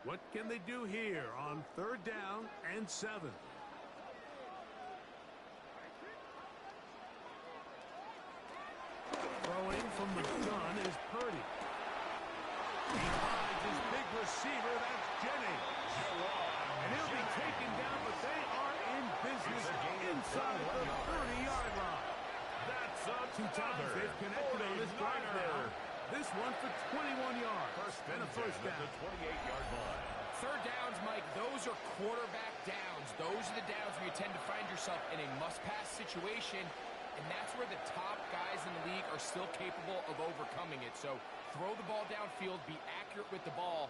What can they do here on 3rd down and 7? Throwing from the gun is Purdy. He finds his big receiver, that's Jennings. And he'll be taken down, but they are in business inside the 30-yard line. That's Two times they've connected on this drive now. This one for 21 yards and a first down. At the 28-yard line. Third downs, Mike, those are quarterback downs. Those are the downs where you tend to find yourself in a must-pass situation, and that's where the top guys in the league are still capable of overcoming it. So throw the ball downfield, be accurate with the ball.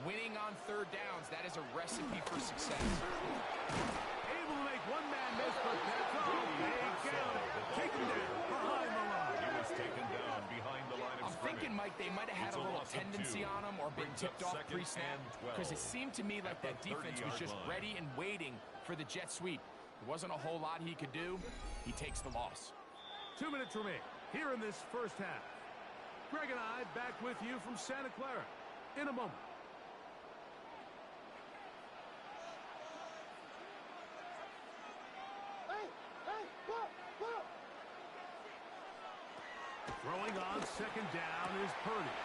Winning on third downs, that is a recipe for success. Able to make one man miss, but that's all. They count it. Take him down behind the line. He was taken down behind the line of I'm thinking, Mike, they might have had a little tendency on him or been tipped off pre-snap, because it seemed to me like that defense was just ready and waiting for the jet sweep. There wasn't a whole lot he could do. He takes the loss. 2 minutes remain here in this first half. Greg and I back with you from Santa Clara in a moment. Throwing on 2nd down is Purdy.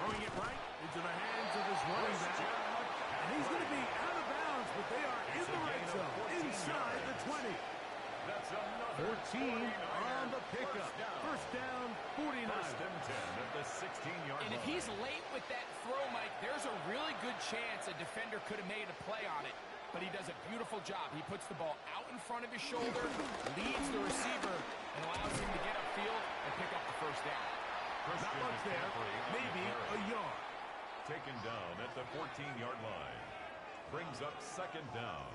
Throwing it right into the hands of his running back. And he's going to be out of bounds, but they are in the red zone, inside the 20. That's another 14 on the pickup. First down, 49. First and 10 at the 16-yard line. And if he's late with that throw, Mike, there's a really good chance a defender could have made a play on it. But he does a beautiful job. He puts the ball out in front of his shoulder, leads the receiver, and allows him to get upfield and pick up the first down. Not much there, maybe a yard. Taken down at the 14-yard line. Brings up 2nd down.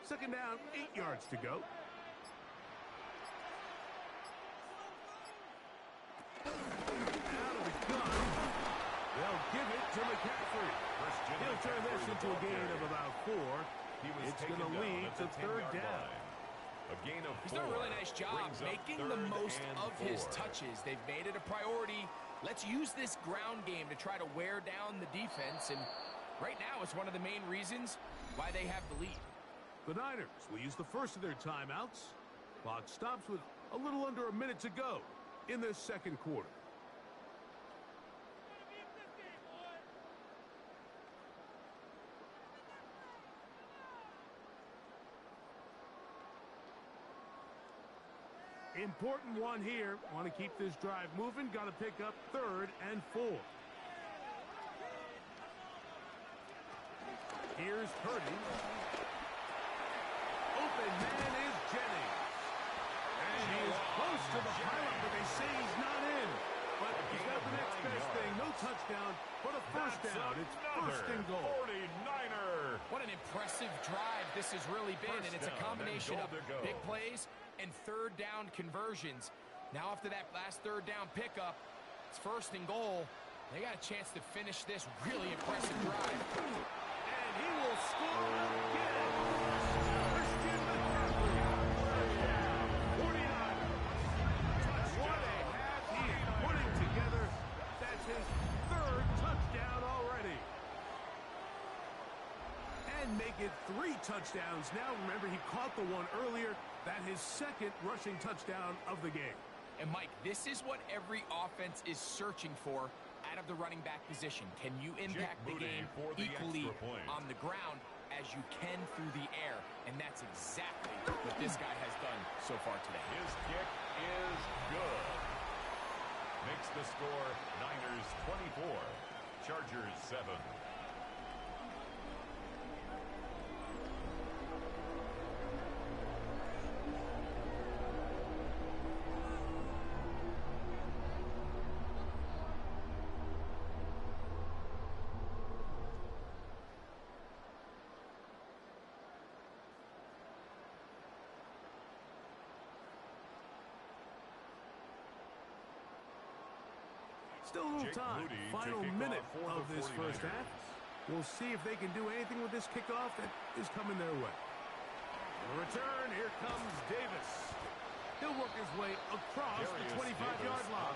Second down, 8 yards to go. Out of the gun. They'll give it to McCaffrey. He'll turn this into a gain of about 4. It's going to lead to 3rd down. A gain of 4. He's done a really nice job making the most of his touches. They've made it a priority. Let's use this ground game to try to wear down the defense. And right now, it's one of the main reasons why they have the lead. The Niners will use the first of their timeouts. Clock stops with a little under a minute to go in this second quarter. Important one here. Want to keep this drive moving. Got to pick up 3rd and 4. Here's Purdy. Open man is Jennings. And he is close to the pylon, but they say he's not in. But he's got the next best thing. No touchdown, but a first down. It's 1st and goal. 49er. What an impressive drive this has really been, and it's a combination of big plays and 3rd down conversions. Now after that last 3rd down pickup, it's 1st and goal. They got a chance to finish this really impressive drive. And he will score again. Christian McCaffrey. 49. What a half he is putting together. That's his 3rd touchdown already. And make it 3 touchdowns now. Remember, he caught the one earlier. That his 2nd rushing touchdown of the game. And Mike, this is what every offense is searching for out of the running back position. Can you impact the game equally on the ground as you can through the air? And that's exactly what this guy has done so far today. His kick is good. Makes the score Niners 24, Chargers 7. Still a little time. Final minute of this first half. We'll see if they can do anything with this kickoff that is coming their way. The return, here comes Davis. He'll work his way across the 25-yard line.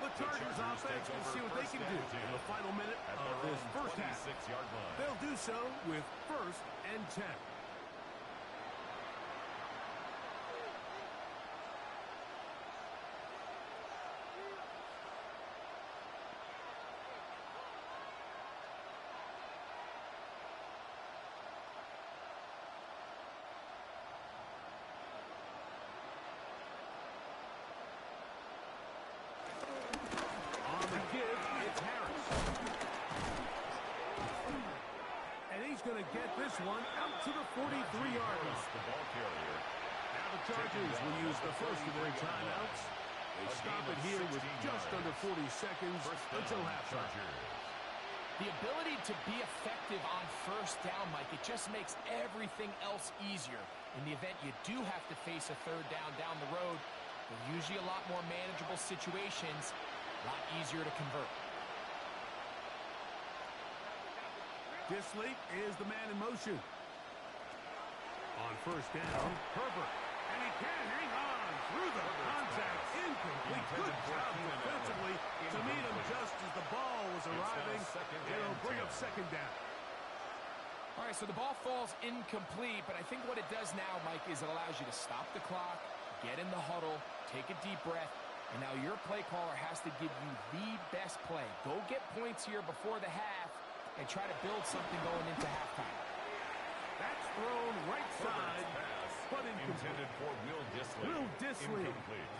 The Chargers offense will see what they can do in the final minute of this first half. They'll do so with 1st and 10. Going to get this one out to the 43-yard line. Now the Chargers will use the first of their timeouts. They stop it here with just under 40 seconds until halftime. The ability to be effective on first down, Mike, it just makes everything else easier. In the event you do have to face a third down the road, they're usually a lot more manageable situations, a lot easier to convert. Disley is the man in motion. On first down, Herbert. And he can hang on through the contact. Incomplete. Good job defensively to meet him just as the ball was arriving. It'll bring up second down. All right, so the ball falls incomplete, but I think what it does now, Mike, is it allows you to stop the clock, get in the huddle, take a deep breath, and now your play caller has to give you the best play. Go get points here before the half, and try to build something going into halftime. That's thrown right side, but intended for Will Disley. Will Disley,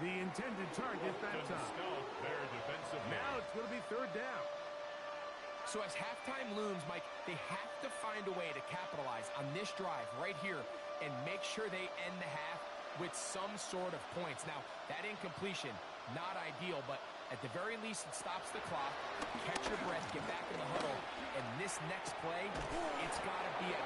the intended target that time. Now it's going to be third down. So as halftime looms, Mike, they have to find a way to capitalize on this drive right here and make sure they end the half with some sort of points. Now, that incompletion, not ideal, but at the very least, it stops the clock. Catch your breath, get back in the huddle, and this next play, it's got to be a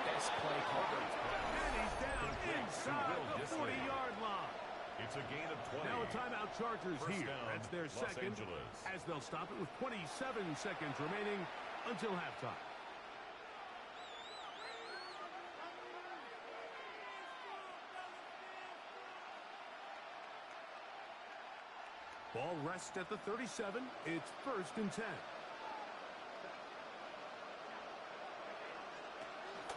best play call. And he's down inside the 40-yard line. It's a gain of 20. Now a timeout Chargers First here. down, That's their Los second, Angeles. as they'll stop it with 27 seconds remaining until halftime. Ball rests at the 37. It's 1st and 10.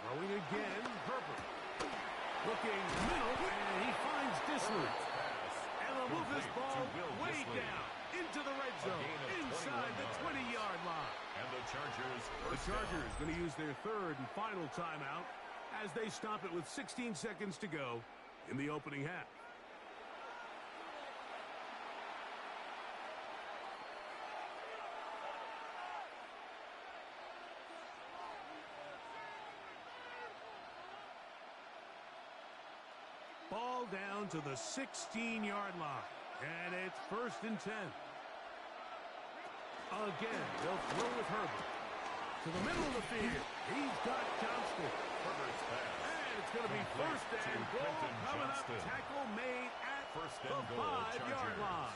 Throwing again, Herbert. Looking middle, and he finds Disley. And they'll move this ball way down into the red zone, inside the 20-yard line. And the Chargers going to use their third and final timeout as they stop it with 16 seconds to go in the opening half. Ball down to the 16-yard line. And it's 1st and 10. Again, they'll throw with Herbert. To the middle of the field. He's got Johnston. Herbert's pass. And it's going to be 1st and goal coming up. Tackle made at the 5-yard line.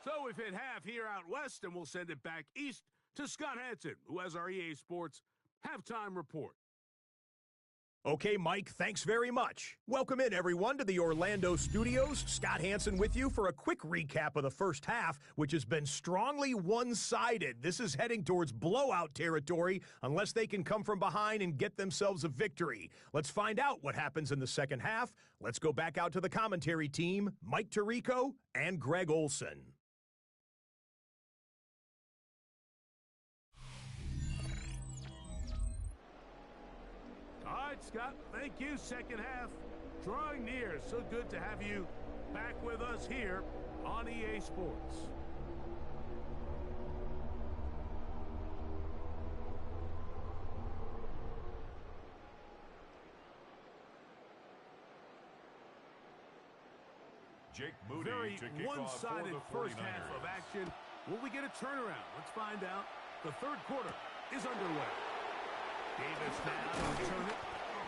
So we've hit half here out west, and we'll send it back east to Scott Hansen, who has our EA Sports halftime report. Okay, Mike, thanks very much. Welcome in, everyone, to the Orlando studios. Scott Hansen with you for a quick recap of the first half, which has been strongly one-sided. This is heading towards blowout territory unless they can come from behind and get themselves a victory. Let's find out what happens in the second half. Let's go back out to the commentary team, Mike Tirico and Greg Olson. All right, Scott, thank you. Second half drawing near. So good to have you back with us here on EA Sports. Jake Moody Very to kick one-sided off for the first half 49ers. of action. Will we get a turnaround? Let's find out. The third quarter is underway. Davis now to return it.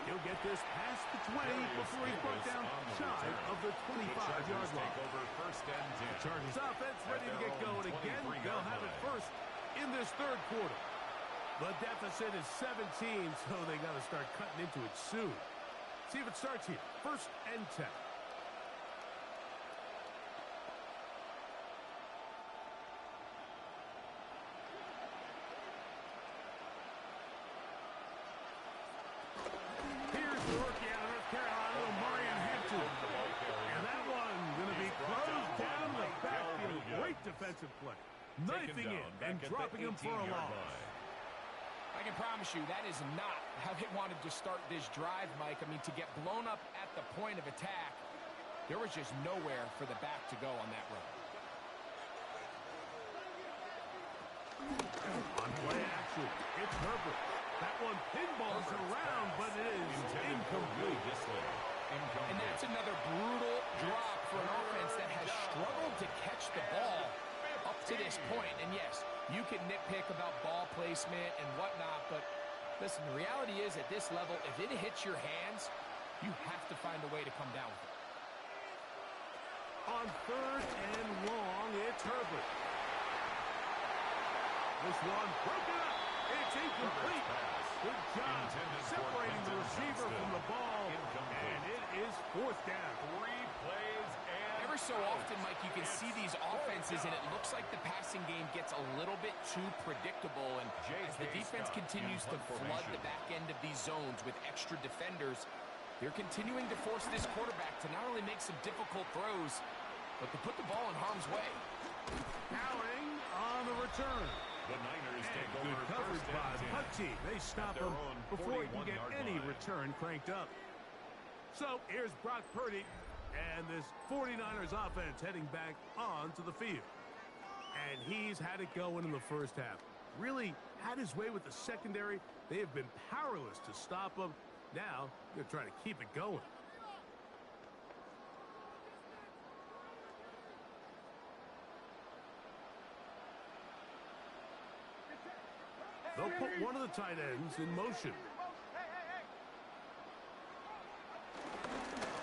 He'll get this past the 20 before he's brought down shy of the 25-yard line. Over first and 10. Chargers offense ready to get going again. They'll have it first in this third quarter. The deficit is 17, so they got to start cutting into it soon. See if it starts here. First and 10. Here's the rookie out of North Carolina, Marion Hampton. And that one going to be closed down the backfield. Great defensive play. Knifing in and dropping him for a loss. I can promise you that is not how they wanted to start this drive, Mike. I mean, to get blown up at the point of attack, there was just nowhere for the back to go on that run. On play action, it's Herbert. That one pinballs around, but it is incomplete. And that's another brutal drop for an offense that has struggled to catch the ball up to this point. And yes, you can nitpick about ball placement and whatnot, but listen, the reality is at this level, if it hits your hands, you have to find a way to come down with it. On third and long, it's Herbert. This one broken up. It's incomplete. Good job separating the receiver from the ball, and it is fourth down. 3 plays and Ever so often, Mike, you can see these offenses, and it looks like the passing game gets a little bit too predictable. And as the defense continues to flood the back end of these zones with extra defenders, they're continuing to force this quarterback to not only make some difficult throws, but to put the ball in harm's way. Howling on the return. the Niners take Good over coverage first by and the 10. punt team. They stop him before he can get any return cranked up. So here's Brock Purdy and this 49ers offense heading back onto the field. And he's had it going in the first half. Really had his way with the secondary. They have been powerless to stop him. Now they're trying to keep it going. They'll put one of the tight ends in motion.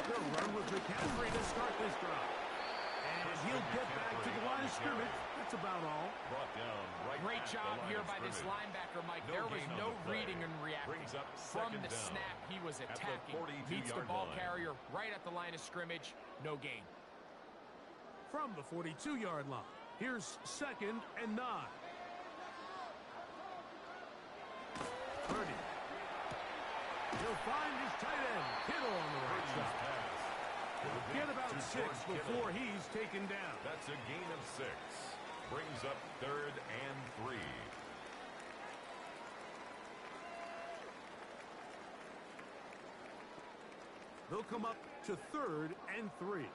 They'll run with McCaffrey to start this drive. And he'll get back to the line of scrimmage. That's about all. Brought down right Great at job the line here of by this scrimmage. linebacker, Mike. No There was gain on no the play. reading and reacting. Brings up From second the down snap, he was at the attacking. 42-yard Meets the ball line. carrier right at the line of scrimmage. No gain. From the 42-yard line. Here's 2nd and 9. Purdy. He'll find his tight end. Kittle on the right side. Get about 6 before he's taken down. That's a gain of 6. Brings up 3rd and 3. They'll come up to 3rd and 3.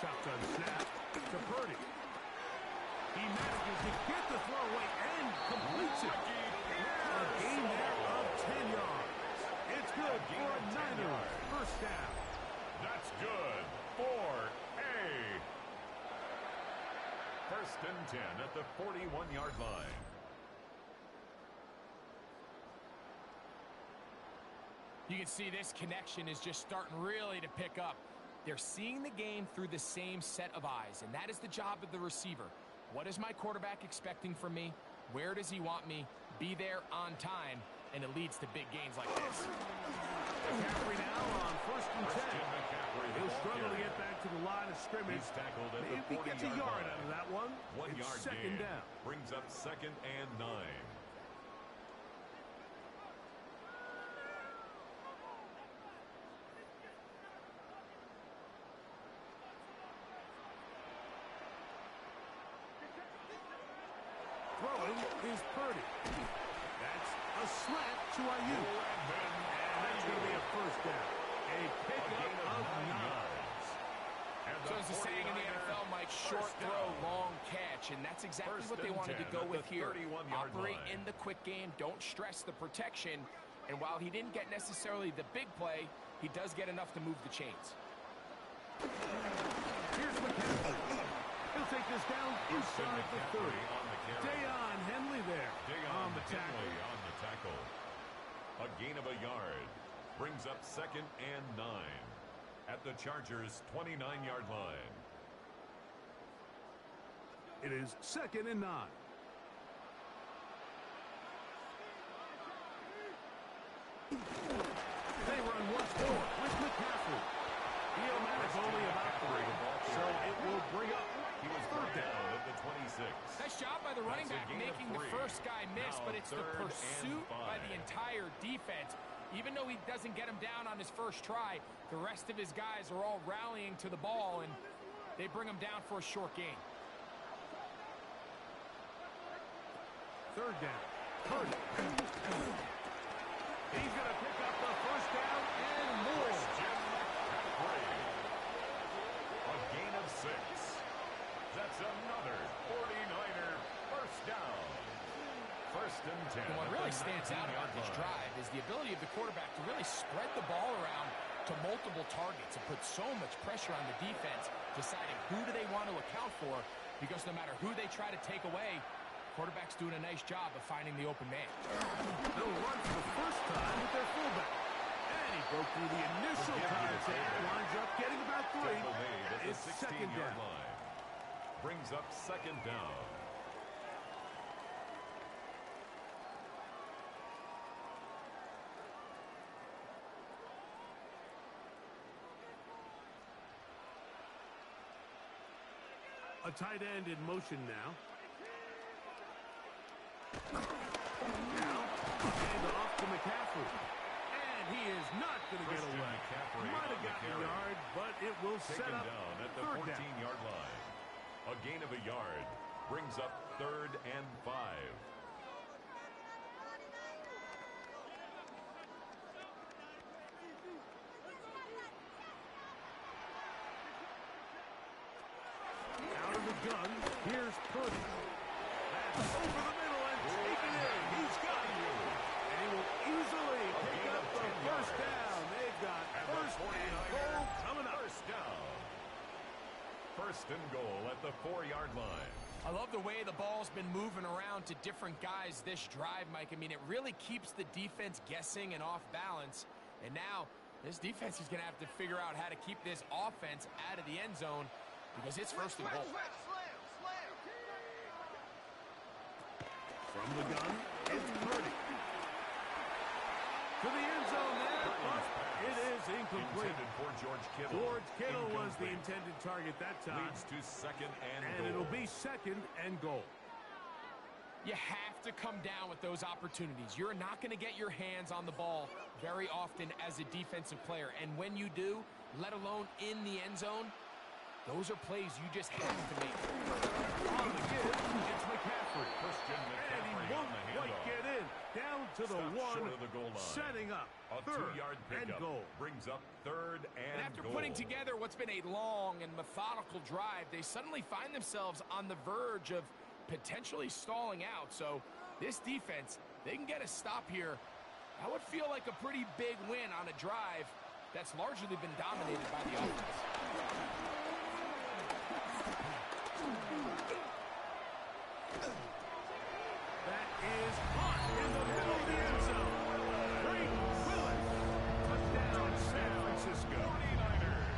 Shotgun snap to Purdy. He manages to get the throw away and completes it. A gain there of 10 yards. It's good for a Niners first down. That's good for a first and 10 at the 41-yard line. You can see this connection is just starting really to pick up. They're seeing the game through the same set of eyes, and that is the job of the receiver. What is my quarterback expecting from me? Where does he want me? Be there on time, and it leads to big gains like this. McCaffrey now on 1st and 10. He'll struggle to get back to the line of scrimmage. He's tackled at Maybe the 40-yard gets a yard line. out of that one. 1 It's yard 2nd gain. down. Brings up 2nd and 9. Throwing is Purdy. That's a slant to Ayuk. And that's going to be a first down. A pickup of 9. So as the saying in the NFL, Mike, short throw, long catch, and that's exactly what they wanted to go with here. Operate in the quick game, don't stress the protection, and while he didn't get necessarily the big play, he does get enough to move the chains. Here's McCaffrey. He'll take this down inside the 30. On the carry. Dayon Henley there on the tackle. Henley on the tackle. A gain of a yard. Brings up 2nd and 9 at the Chargers' 29-yard line. It is 2nd and 9. They run once more with McCaffrey. Eelman is only about 3, so it will bring up. He was brought down at the 26. Nice job by the running That's a back gain of making the 3. first guy miss, Now but it's the 3rd and pursuit by 5. the entire defense. Even though he doesn't get him down on his first try, the rest of his guys are all rallying to the ball, and they bring him down for a short gain. 3rd down. Purdy. He's going to pick up the first down and more. A gain of 6. That's another 49er first down. 1st and 10. And what really stands out about this drive is the ability of the quarterback to really spread the ball around to multiple targets and put so much pressure on the defense, deciding who do they want to account for, because no matter who they try to take away, quarterback's doing a nice job of finding the open man. They'll run for the first time with their fullback. And he broke through the initial contact, winds up getting about 3. It's 2nd down. Line. Brings up 2nd down. A tight end in motion now. Now, hand off to McCaffrey. And he is not going to get away. Might have gotten a yard, but it will set up down at the 3rd down. 14-yard line. A gain of a yard brings up 3rd and 5. Out of the gun, here's Purdy. That's over the middle and taken in. He's got you. And he will easily pick up the first down. They've got first and goal coming up. First down. 1st and goal at the 4-yard line. I love the way the ball's been moving around to different guys this drive, Mike. I mean, it really keeps the defense guessing and off balance. And now, this defense is going to have to figure out how to keep this offense out of the end zone, because it's 1st and goal. From the gun, it's Purdy. To the end zone there, but it is incomplete. Intended for George Kittle. George Kittle was the intended target that time. Leads to 2nd and And goal. it'll be 2nd and goal. You have to come down with those opportunities. You're not going to get your hands on the ball very often as a defensive player. And when you do, let alone in the end zone, those are plays you just have to make. On the give, it's McCaffrey. Christian And he McCaffrey won't on the quite handoff. get in. Down to the Stopped 1, short of the goal line. setting up A 3rd 2-yard and pickup goal. brings up 3rd and And after goal. putting together what's been a long and methodical drive, they suddenly find themselves on the verge of potentially stalling out. So this defense, they can get a stop here. That would feel like a pretty big win on a drive that's largely been dominated by the offense. That is hot in the middle of the end zone. Great Willis. Touchdown, San Francisco. 49ers.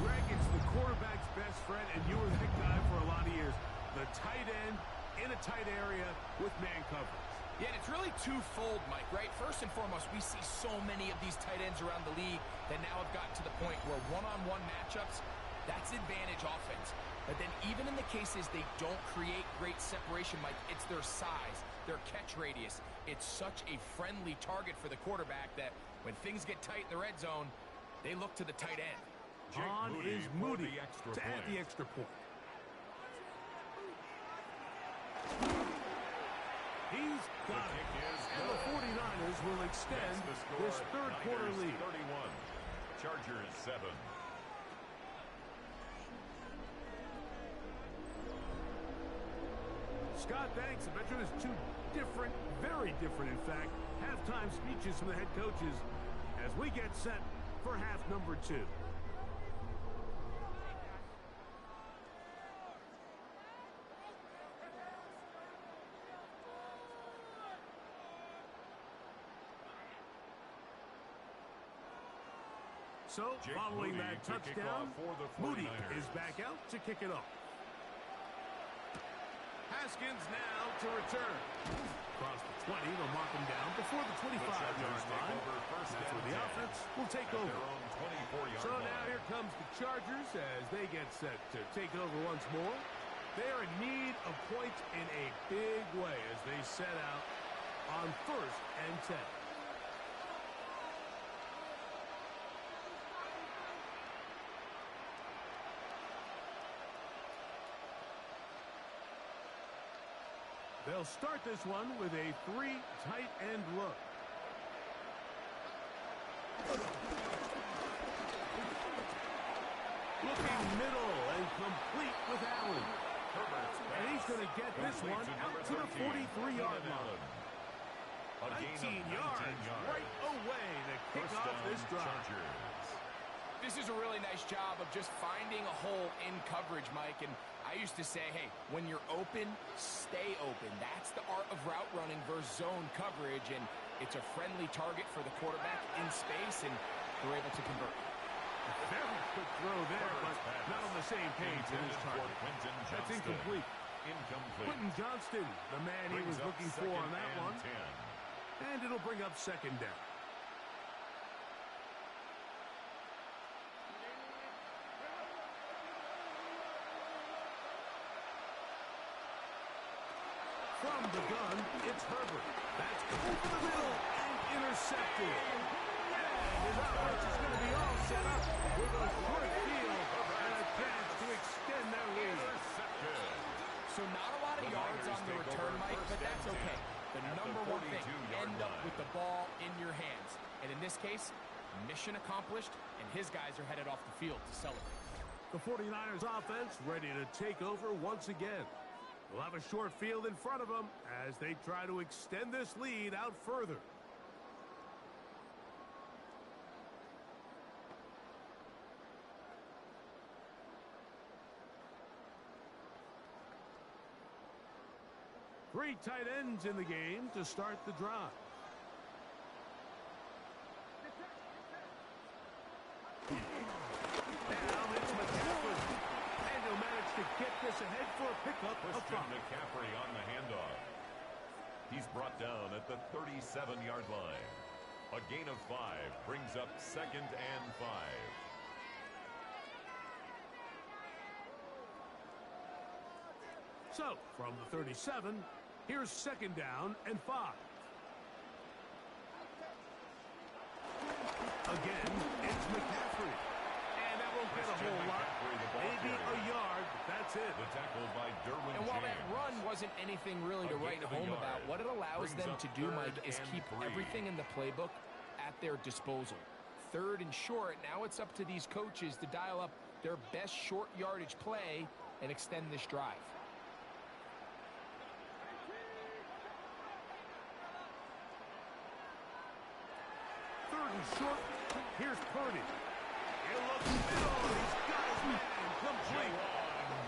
Greg, it's the quarterback's best friend, and you were the guy for a lot of years. The tight end in a tight area with man coverage. Yeah, and it's really twofold, Mike, right? First and foremost, we see so many of these tight ends around the league that now have gotten to the point where one-on-one matchups, that's advantage offense. But then even in the cases they don't create great separation, Mike, it's their size, their catch radius. It's such a friendly target for the quarterback that when things get tight in the red zone, they look to the tight end. Jake On Moody is for Moody the extra to add point. the extra point. He's got The it. kick is And the 49ers will extend That's the score. this third quarter Niners lead. 31. Chargers 7. Scott, thanks. I bet you there's two different, very different, in fact, halftime speeches from the head coaches as we get set for half number 2. So, Jake following Moody that to kick touchdown, off for the Moody 49ers. is back out to kick it off. Haskins now to return. Across the 20, they'll mark him down before the 25-yard line. That's where the offense will take over. So now here comes the Chargers as they get set to take over once more. They are in need of points in a big way as they set out on 1st and 10. They'll start this one with a 3 tight end look. Looking middle and complete with Allen. And he's going to get this one out to the 43-yard line. 19 yards right away to kick off this drive. This is a really nice job of just finding a hole in coverage, Mike. And I used to say, hey, when you're open, stay open. That's the art of route running versus zone coverage. And it's a friendly target for the quarterback in space, and they're able to convert. Very quick throw there, but not on the same page as his target. That's incomplete. Quentin Johnston, the man he was looking for on that one. And it'll bring up 2nd down. From the gun, it's Herbert. That's over the middle and intercepted. And his offense is going to be all set up with a short field and a chance to extend their lead. So not a lot of yards on the return, Mike, but that's okay. The number one thing, end up with the ball in your hands. And in this case, mission accomplished, and his guys are headed off the field to celebrate. The 49ers offense ready to take over once again. They'll have a short field in front of them as they try to extend this lead out further. Three tight ends in the game to start the drive. Now it's McCaffrey. And he'll manage to get this ahead for a pickup of 5. McCaffrey on the handoff. He's brought down at the 37-yard line. A gain of 5 brings up 2nd and 5. So, from the 37, here's 2nd down and 5. Again, it's McCaffrey. And that won't get a whole lot. Maybe a yard, but that's it. The tackle by Derwin And while that James. run wasn't anything really to write home about, what it allows them to do, Mike, is keep everything in the playbook at their disposal. 3rd and short, now it's up to these coaches to dial up their best short yardage play and extend this drive. 3rd and short. Here's Purdy. He'll look middle. He's got his man complete.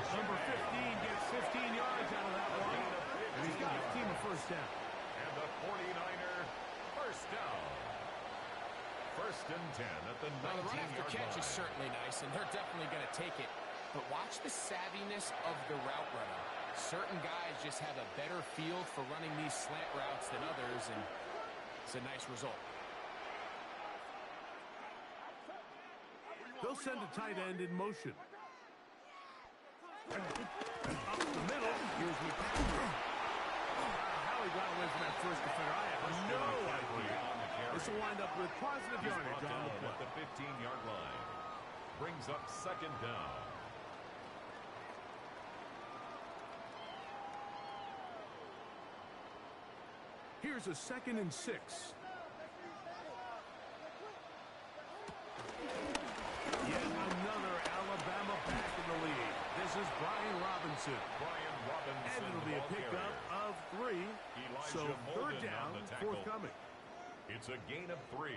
Number 15 gets 15 yards out of that one. And he's got his team a 1st down. And the 49er 1st down. 1st and 10 at the 19-yard line. Well, the run after catch is certainly nice, and they're definitely going to take it. But watch the savviness of the route running. Certain guys just have a better feel for running these slant routes than others, and it's a nice result. They'll send a tight end in motion. Up the middle, here's McCaffrey. How he got away from that first defender, I have no idea. This will wind up with positive yardage on the play. At the 15-yard line. Brings up 2nd down. Here's a 2nd and 6. Yet another Alabama back in the lead. This is Brian Robinson. And it'll be a pickup of 3. So 3rd down, forthcoming. It's a gain of 3.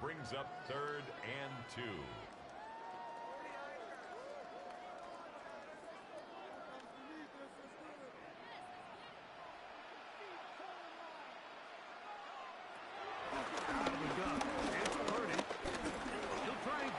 Brings up 3rd and 2. Out of the gun. It's Purdy. He'll try and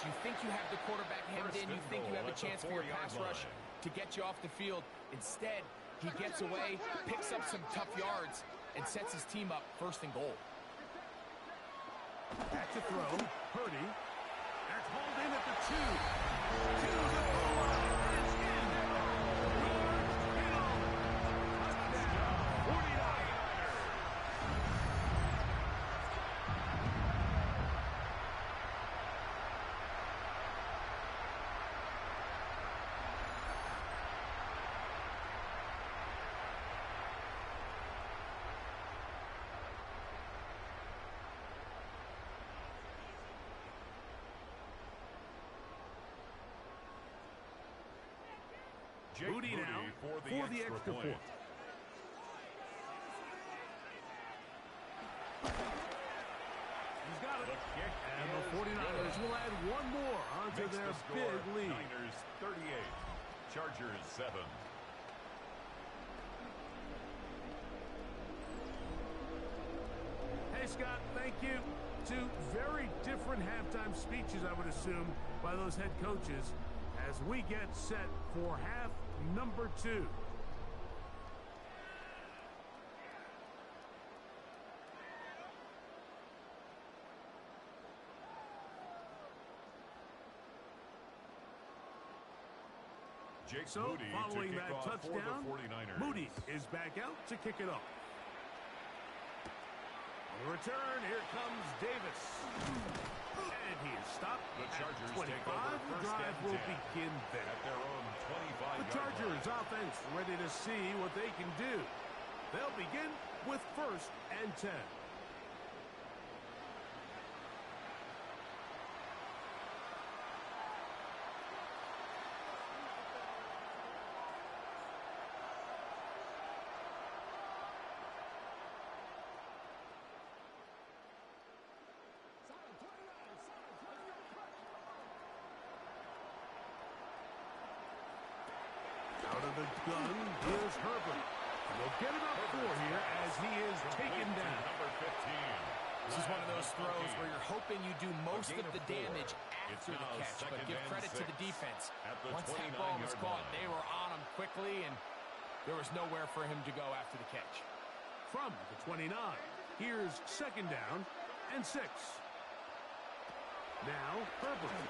minutes. You think you have the quarterback hemmed in. You think you have a chance for your pass rush to get you off the field. Instead, he gets away, picks up some tough yards, and sets his team up 1st and goal. That's a throw. Purdy. That's hauled in at the 2. To the goal line. And it's in. George Kittle. Touchdown. 49ers. Moody now for the extra point. He's got it. And the 49ers will add one more onto their big lead. Niners 38, Chargers 7. Hey, Scott, thank you. 2 very different halftime speeches, I would assume, by those head coaches as we get set for half number 2. So, following that touchdown, Moody is back out to kick it off. On the return, here comes Davis. And he is stopped The Chargers at 25. take over The first drive and will 10 begin there. At their own 25-yard The Chargers offense ready to see what they can do. They'll begin with 1st and 10. Out of the gun, here's Herbert. They'll get it up 4 here as he is taken down. Number 15. This is one of those throws where you're hoping you do most of the damage after the catch, but give credit to the defense. Once that ball was caught, they were on him quickly, and there was nowhere for him to go after the catch. From the 29, here's 2nd down and 6. Now, Herbert.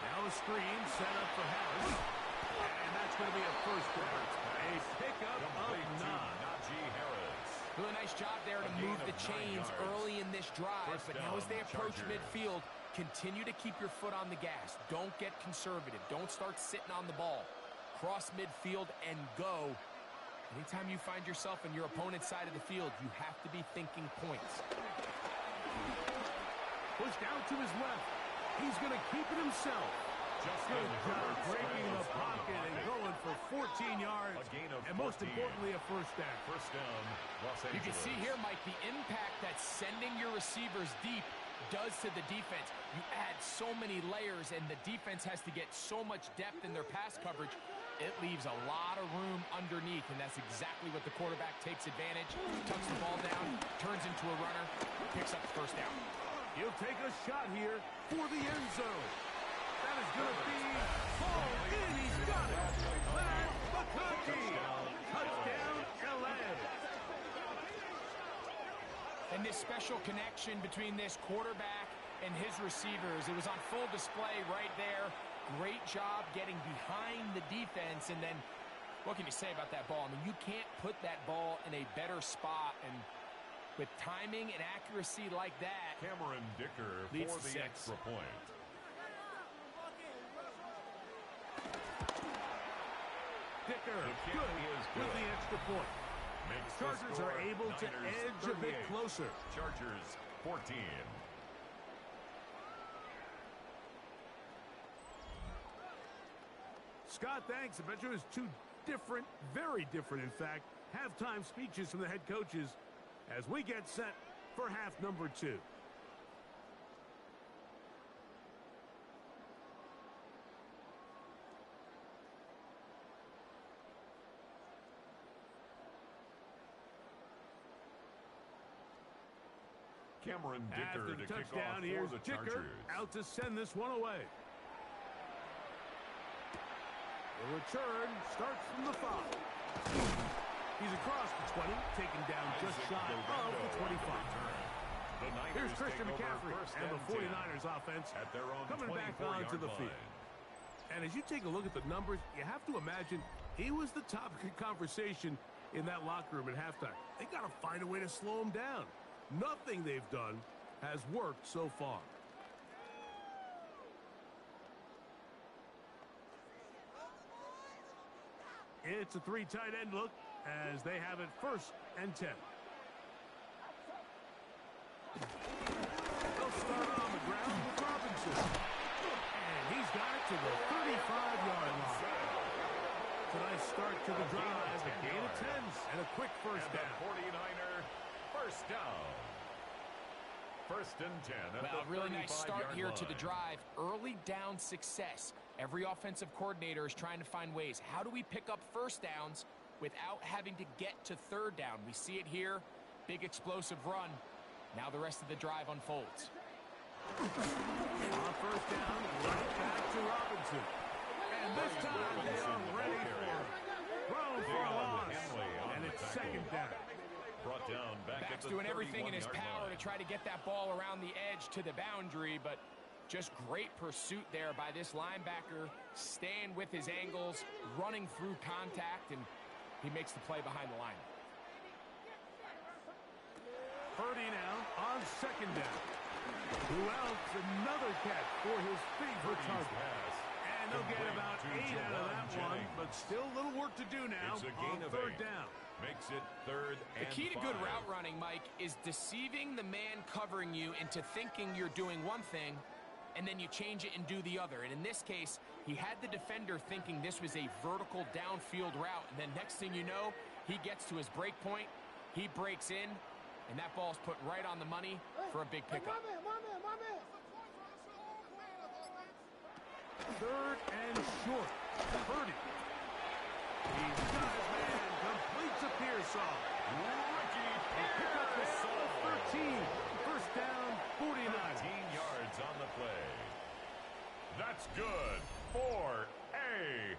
Now a screen set up for Harris. And that's going to be a 1st down. A pickup of 9. Najee Harris. Really nice job there to move the chains early in this drive, but now as they approach midfield, continue to keep your foot on the gas. Don't get conservative. Don't start sitting on the ball. Cross midfield and go. Anytime you find yourself in your opponent's side of the field, you have to be thinking points. Pushed out to his left. He's going to keep it himself. Good job breaking the pocket and going for 14 yards. And most importantly, a 1st down. 1st down, Los Angeles. You can see here, Mike, the impact that sending your receivers deep does to the defense. You add so many layers, and the defense has to get so much depth in their pass coverage. It leaves a lot of room underneath, and that's exactly what the quarterback takes advantage. Tucks the ball down, turns into a runner, picks up the 1st down. He'll take a shot here for the end zone. That is going to be hauled in. He's got it. That's McCaffrey. Touchdown, LA. And this special connection between this quarterback and his receivers, it was on full display right there. Great job getting behind the defense. And then, what can you say about that ball? I mean, you can't put that ball in a better spot. And with timing and accuracy like that, Cameron Dicker for the extra point. Dicker, good with the extra point. Chargers are able to edge a bit closer. Chargers 14. Scott, thanks. I bet you it was 2 different, very different, in fact, halftime speeches from the head coaches as we get set for half number 2. Cameron Dicker After to the kick off touchdown, for here's the Dicker Chargers. out to send this one away. The return starts from the 5. He's across the 20, taken down just shy of the 25. Here's Christian McCaffrey and the 49ers offense at their own coming back onto the field. And as you take a look at the numbers, you have to imagine he was the topic of conversation in that locker room at halftime. They got to find a way to slow him down. Nothing they've done has worked so far. It's a 3 tight end look as they have it 1st and 10. They'll start on the ground with Robinson. And he's got it to the 35-yard line. It's a nice start to the drive. A gain of 10 and a quick first down. 49er first down. 1st and 10 at well, the really nice start here line. to the drive. Early down success. Every offensive coordinator is trying to find ways. How do we pick up first downs without having to get to 3rd down? We see it here. Big explosive run. Now the rest of the drive unfolds. On 1st down, right back to Robinson. And this time they are ready for it. Thrown for a loss. And it's 2nd down. Brought down back Back's at the doing everything in his 31-yard power line. to try to get that ball around the edge to the boundary, but just great pursuit there by this linebacker, staying with his angles, running through contact, and he makes the play behind the line. Purdy now on 2nd down. Who else? Another catch for his favorite target. Pass. And they'll get about 8 out of that one, Jennings. but still a little work to do now It's a on gain of 3rd 8. down. Makes it 3rd and The key to 5. good route running, Mike, is deceiving the man covering you into thinking you're doing one thing, and then you change it and do the other. And in this case, he had the defender thinking this was a vertical downfield route, and then next thing you know, he gets to his break point, he breaks in, and that ball's put right on the money for a big pickup. My man. 3rd and short. Purdy. He's got his man. Completes a Pearsall. Pick up the 13. 1st down, 49. 13 yards on the play. That's good for a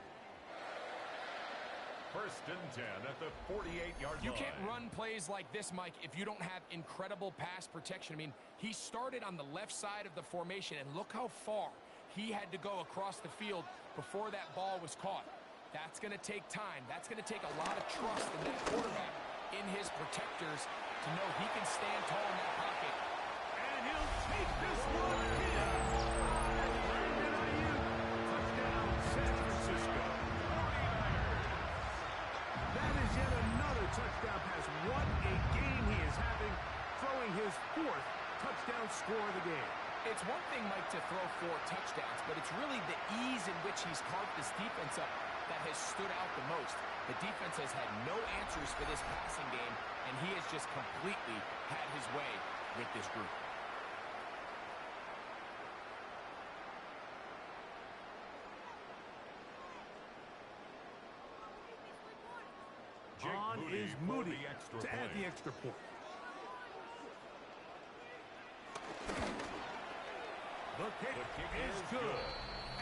1st and 10 at the 48-yard line. You can't run plays like this, Mike, if you don't have incredible pass protection. I mean, he started on the left side of the formation, and look how far he had to go across the field before that ball was caught. That's going to take time. That's going to take a lot of trust in that quarterback, in his protectors, to know he can stand tall in that pocket. And he'll take this one in. Brandon Ayuk. Touchdown, San Francisco. That is yet another touchdown pass. What a game he is having, throwing his 4th touchdown score of the game. It's one thing, Mike, to throw 4 touchdowns, but it's really the ease in which he's carved this defense up that has stood out the most. The defense has had no answers for this passing game, and he has just completely had his way with this group. On is Moody extra to add point. the extra point. The kick is good.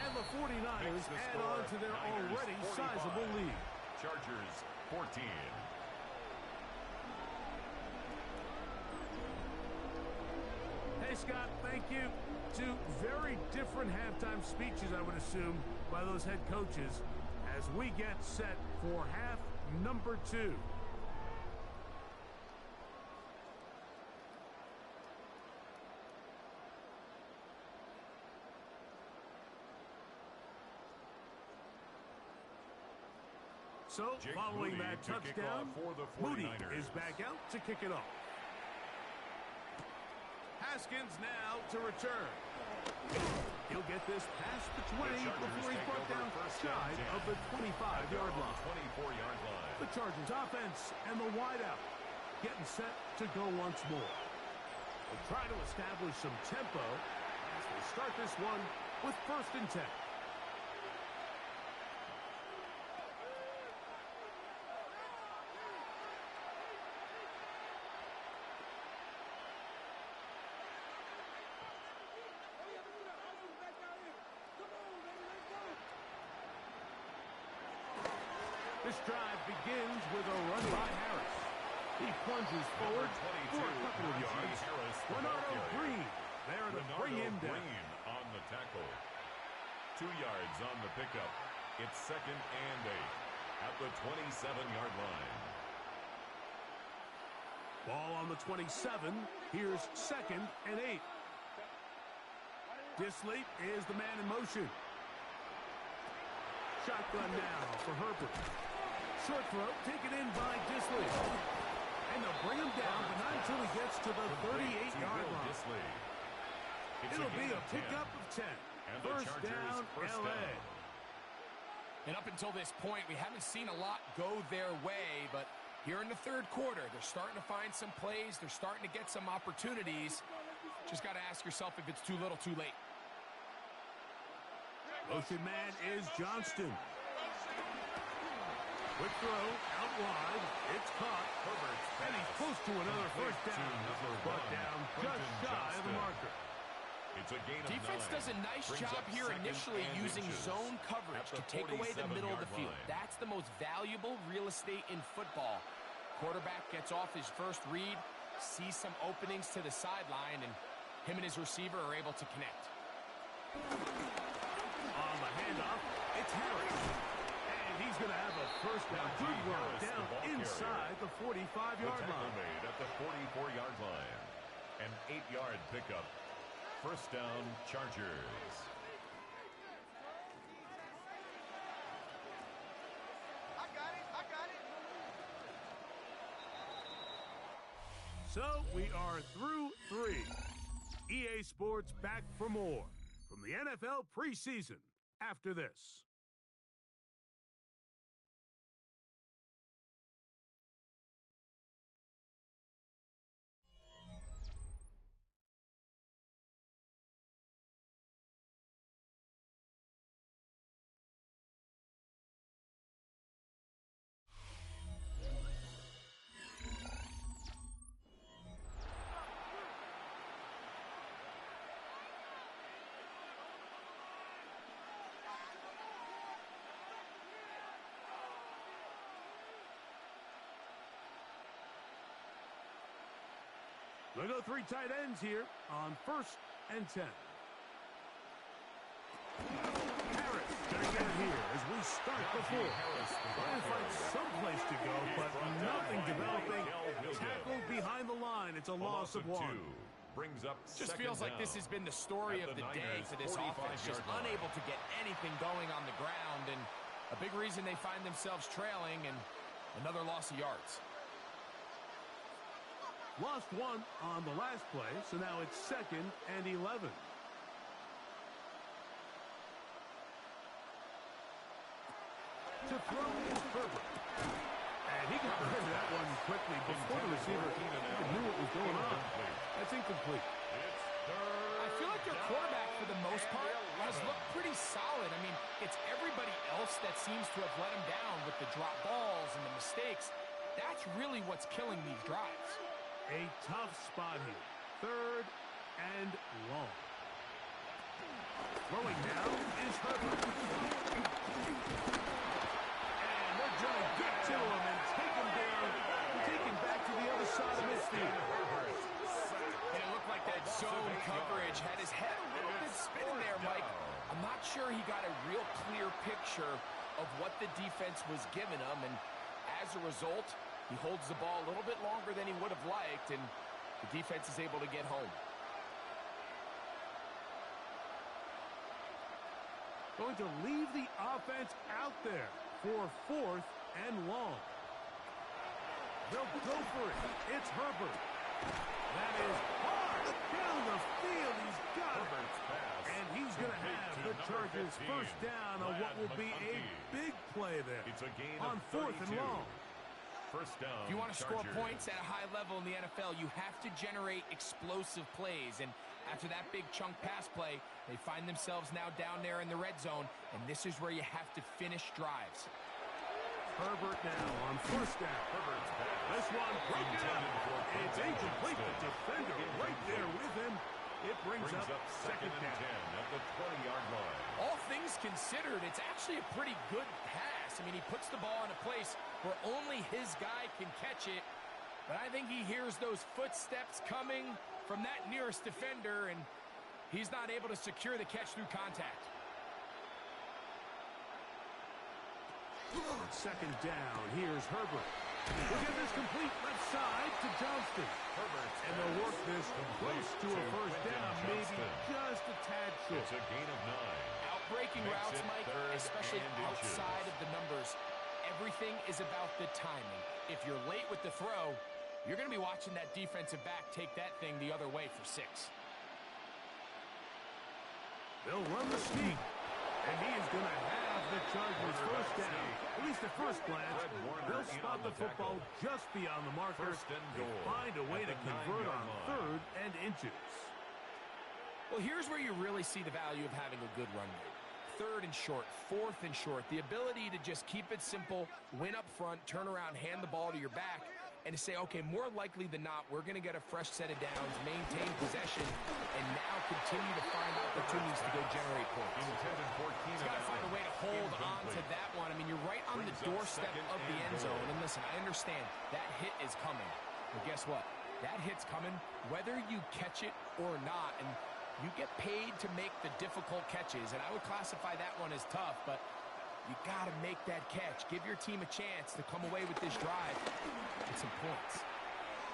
And the 49ers Makes the add score on to their Niners already 45. sizable lead. Chargers 14. Hey, Scott, thank you. 2 very different halftime speeches, I would assume, by those head coaches as we get set for half number 2. So, Jake following Moody that to kick touchdown, off for the Moody 49ers. is back out to kick it off. Haskins now to return. He'll get this past the 20 before he's brought down shy of the 25-yard line. 24-yard line. The Chargers offense and the wideout getting set to go once more. They try to establish some tempo as they start this one with 1st and 10. This drive begins with a run by Harris. He plunges forward for a couple of yards. Renardo Green there to bring him down. On the tackle. 2 yards on the pickup. It's 2nd and 8 at the 27-yard line. Ball on the 27. Here's 2nd and 8. Disley is the man in motion. Shotgun now for Herbert. Short throw taken in by Disley. And they'll bring him down, but not until he gets to the 38-yard line. It'll be a pickup of 10. First down, L.A. And up until this point, we haven't seen a lot go their way, but here in the third quarter, they're starting to find some plays. They're starting to get some opportunities. Just got to ask yourself if it's too little, too late. Motion man is Johnston. Quick throw, out wide. It's caught. And he's close to another first down. Brought down just shy of the marker. It's a gain of Defense 9. does a nice Brings job up here 2nd initially and using inches zone coverage to take away the middle of the field. line. That's the most valuable real estate in football. Quarterback gets off his first read, sees some openings to the sideline, and him and his receiver are able to connect. On the handoff, it's Harris. And he's going to have a first down. Good work down inside the 45-yard line. Made at the 44-yard line. An 8-yard pickup. First down, Chargers. I got it. So we are through 3. EA Sports back for more from the NFL preseason after this. They go 3 tight ends here on 1st and 10. Harris gonna get it here as we start the 4th. Trying to find some place to go, but nothing developing. Tackled behind the line. It's a loss of 1. Brings up Just feels like this has been the story of the day for this offense. Just unable to get anything going on the ground, and a big reason they find themselves trailing, and another loss of yards. Lost 1 on the last play, so now it's 2nd and 11. To throw is Herbert. And he got rid of that one quickly before the receiver even knew what was going on. That's incomplete. I feel like their quarterback, for the most part, has looked pretty solid. I mean, it's everybody else that seems to have let him down with the drop balls and the mistakes. That's really what's killing these drives. A tough spot here. 3rd and long. Throwing now is Herbert. And they're going to get to him and take him down. Take him back to the other side of midfield. And it looked like that zone coverage had his head a little bit spinning there, Mike. I'm not sure he got a real clear picture of what the defense was giving him, and as a result, he holds the ball a little bit longer than he would have liked, and the defense is able to get home. Going to leave the offense out there for 4th and long. They'll go for it. It's Herbert. That is hard down the field. He's got it. And he's going to have the Chargers first down on what will be a big play there. It's a gain on 4th and long. First down, if you want to score Chargers. points at a high level in the NFL, you have to generate explosive plays. And after that big chunk pass play, they find themselves now down there in the red zone, and this is where you have to finish drives. Herbert now on 1st down. This one broken up. It's incomplete. The defender right there with him. It brings up 2nd and 10 at the 20-yard line. All things considered, it's actually a pretty good pass. pass. I mean, he puts the ball in a place where only his guy can catch it. But I think he hears those footsteps coming from that nearest defender, and he's not able to secure the catch through contact. Second down. Here's Herbert. We'll get this complete left side to Johnston. And they'll work this close to a first down, maybe just a tad short. It's a gain of 9. Outbreaking routes, Mike, especially outside of the numbers, everything is about the timing. If you're late with the throw, you're going to be watching that defensive back take that thing the other way for 6. They'll run the sneak. And he is going to have the Chargers first down. At least at first glance, they'll spot the football just beyond the marker. They find a way to convert on 3rd and inches. Well, here's where you really see the value of having a good run game. 3rd and short, 4th and short. The ability to just keep it simple, win up front, turn around, hand the ball to your back, and to say, okay, more likely than not, we're going to get a fresh set of downs, maintain possession, and now continue to find opportunities to go generate points. He's got to find a way to hold on to that one. I mean, you're right on the doorstep of the end zone. And listen, I understand that hit is coming. But guess what? That hit's coming whether you catch it or not. And you get paid to make the difficult catches. And I would classify that one as tough, but you got to make that catch. Give your team a chance to come away with this drive and some points.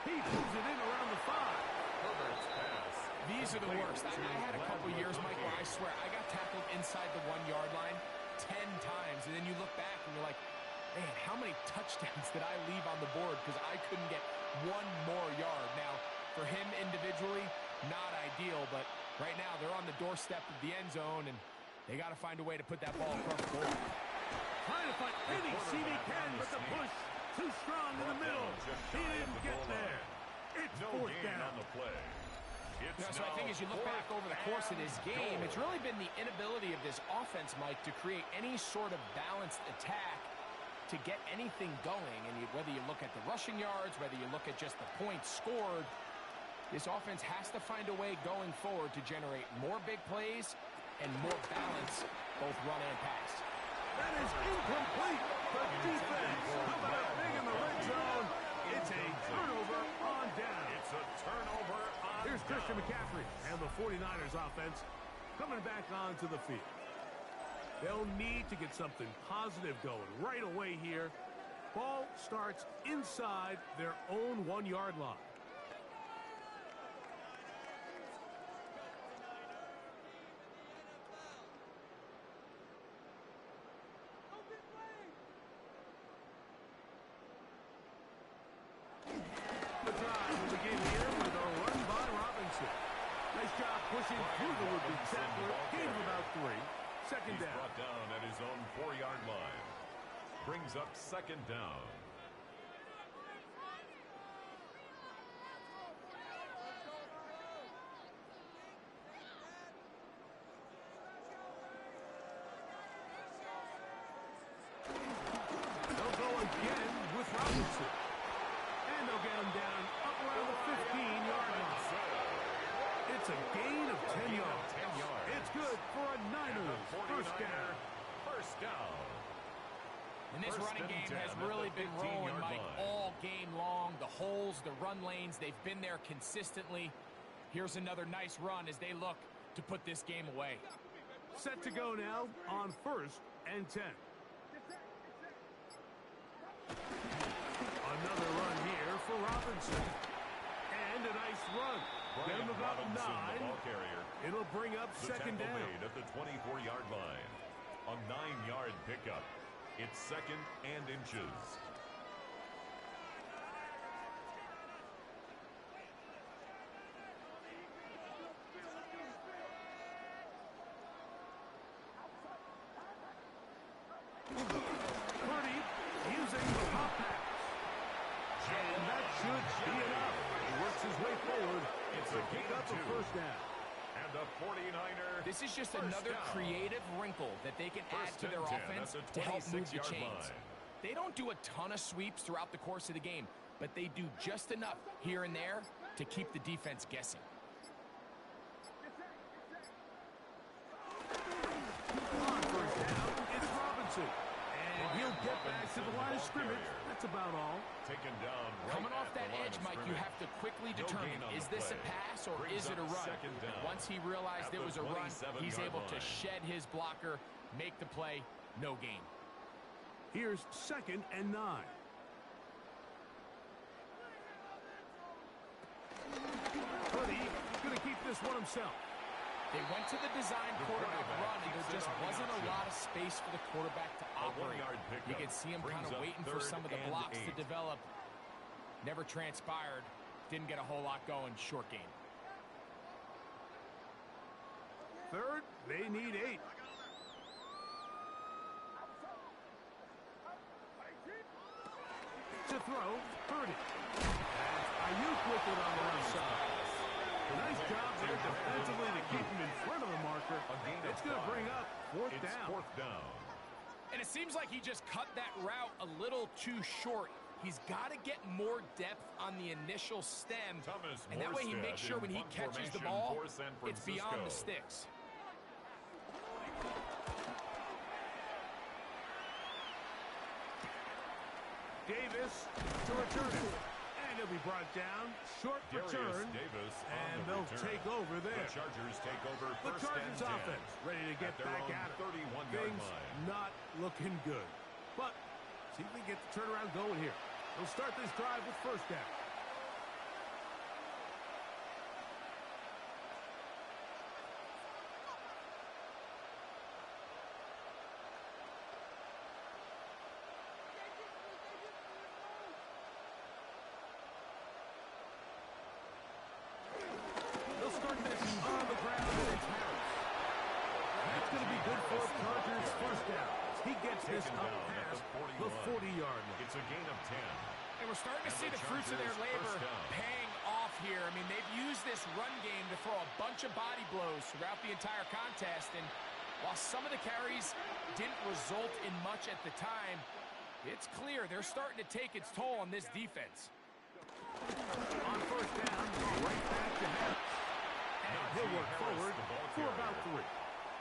He pulls it in around the 5. Herbert's pass. These are the worst. I had a couple years, Mike, where I swear I got tackled inside the 1-yard line 10 times, and then you look back and you're like, man, how many touchdowns did I leave on the board because I couldn't get one more yard? Now, for him individually, not ideal, but right now they're on the doorstep of the end zone, and they got to find a way to put that ball across the board. Trying to find any seam he can, but the push too strong in the middle. He didn't get there. It's 4th down. On the play. So I think as you look back over the course of this game, it's really been the inability of this offense, Mike, to create any sort of balanced attack to get anything going. And whether you look at the rushing yards, whether you look at just the points scored, this offense has to find a way going forward to generate more big plays and more balance, both run and pass. That is incomplete. The defense coming up big in the red zone. It's a turnover on down. It's a turnover on Here's Christian McCaffrey and the 49ers offense coming back onto the field. They'll need to get something positive going right away here. Ball starts inside their own 1-yard line. The drive will begin here with a run by Robinson. Nice job pushing through the would-be tackler. Gain of about 3. Second down. Brought down at his own 4-yard line. Brings up second down. They'll go again with Robinson. And they'll get him down up around the 15-yard line. It's a gain of 10 yards. It's good for a Niners first down. First down. And this running game has really been rolling, Mike, all game long. The holes, the run lanes, they've been there consistently. Here's another nice run as they look to put this game away. Set to go now on 1st and 10. Another run here for Robinson. And a nice run. Get him about 9. It'll bring up second down. At the 24-yard line. A 9-yard pickup. It's 2nd and inches. Purdy using the pop pass. And that should be enough. He works his way forward. It's a Pick up a 2. first down. And the 49er. This is just another creative wrinkle that they can add to their offense to help move the chains. They don't do a ton of sweeps throughout the course of the game, but they do just enough here and there to keep the defense guessing. On first down, it's Robinson. And he'll get back to the line of scrimmage. That's about all. Taken down right Coming off at that the line edge, of Mike, you scrimmage. have to quickly No determine, gain on is the this a play. pass or Brings is it a up run? second down Once he realized at it the was a run, 27-yard he's able to line. shed his blocker, make the play, no gain. Here's 2nd and 9. Purdy going to keep this one himself. They went to the design quarterback run, and there just wasn't a lot of space for the quarterback to operate. one-yard pickup You can see him kind brings of up waiting for 3rd some of the and blocks 8. to develop. Never transpired. Didn't get a whole lot going. Short gain. 3rd, they need 8. To throw, Purdy. Ayuk with it on the left side. A nice job there defensively to keep him in front of the marker. It's going to bring up 4th It's down. 4th down. And it seems like he just cut that route a little too short. He's got to get more depth on the initial stem. Thomas And that way he Morstead makes sure in when he punt catches the formation ball, for San it's beyond the Francisco. sticks. Davis to return it. And he'll be brought down. Short Darius return. Davis on And the they'll return. take over there. The Chargers take over The 1st Chargers and 10. offense ready to get At their back own at it. 31-yard Things line. not looking good. But see if they get the turnaround going here. They'll start this drive with 1st down. They'll start this on the ground and it's Harris. That's going to be good for Chargers 1st down. He gets this Taken up down at past the the 41. 40-yard line. It's a gain of 10. And we're starting to And see the the fruits of their Chargers labor first down. paying off here. I mean, they've used this run game to throw a bunch of body blows throughout the entire contest. And while some of the carries didn't result in much at the time, it's clear they're starting to take its toll on this defense. On 1st down, right back to Harris. And he'll work forward for about 3.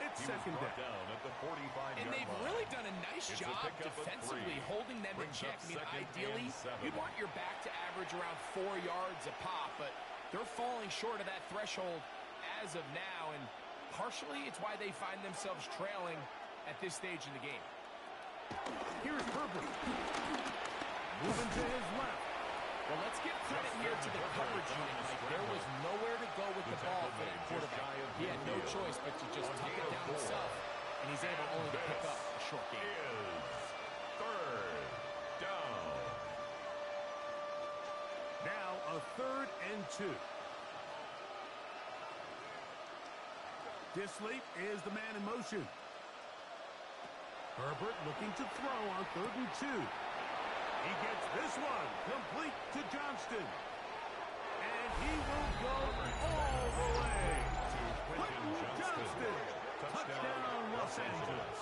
It's He was 2nd brought down. down at the 45-yard And they've line. really done a nice It's a job pickup of defensively 3. holding them in Brings check. up I mean, 2nd ideally, and 7. you'd want your back to average around 4 yards a pop, but they're falling short of that threshold as of now, and partially it's why they find themselves trailing at this stage in the game. Here's Herbert. Moving to his left. Well, let's give credit here to the coverage unit. Like, there was nowhere to go with the ball for that quarterback. He had no choice but to just tuck it down himself, and he's able only to pick up a short gain. Is 3rd down. Now a 3rd and 2. Disley is the man in motion. Herbert looking to throw on 3rd and 2. He gets this one complete to Johnston. And he will go all the way. Quentin Johnston. Touchdown, Los Angeles.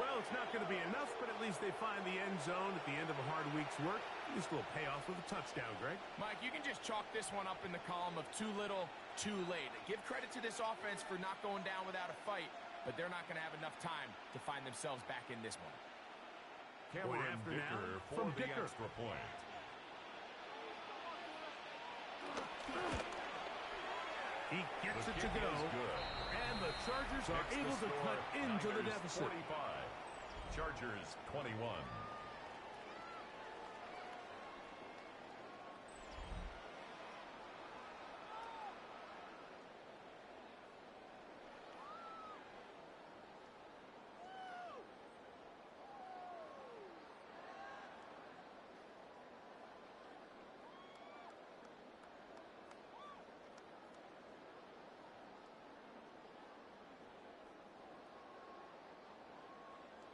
Well, it's not going to be enough, but at least they find the end zone at the end of a hard week's work. At least a little payoff with a touchdown, Greg. Mike, you can just chalk this one up in the column of too little, too late. Give credit to this offense for not going down without a fight, but they're not going to have enough time to find themselves back in this one. Cameron after Dicker now for from the Dicker. extra point. He gets The it to kick go. is good. And the Chargers are Next able to score, cut into the Niners deficit. 45. Chargers 21.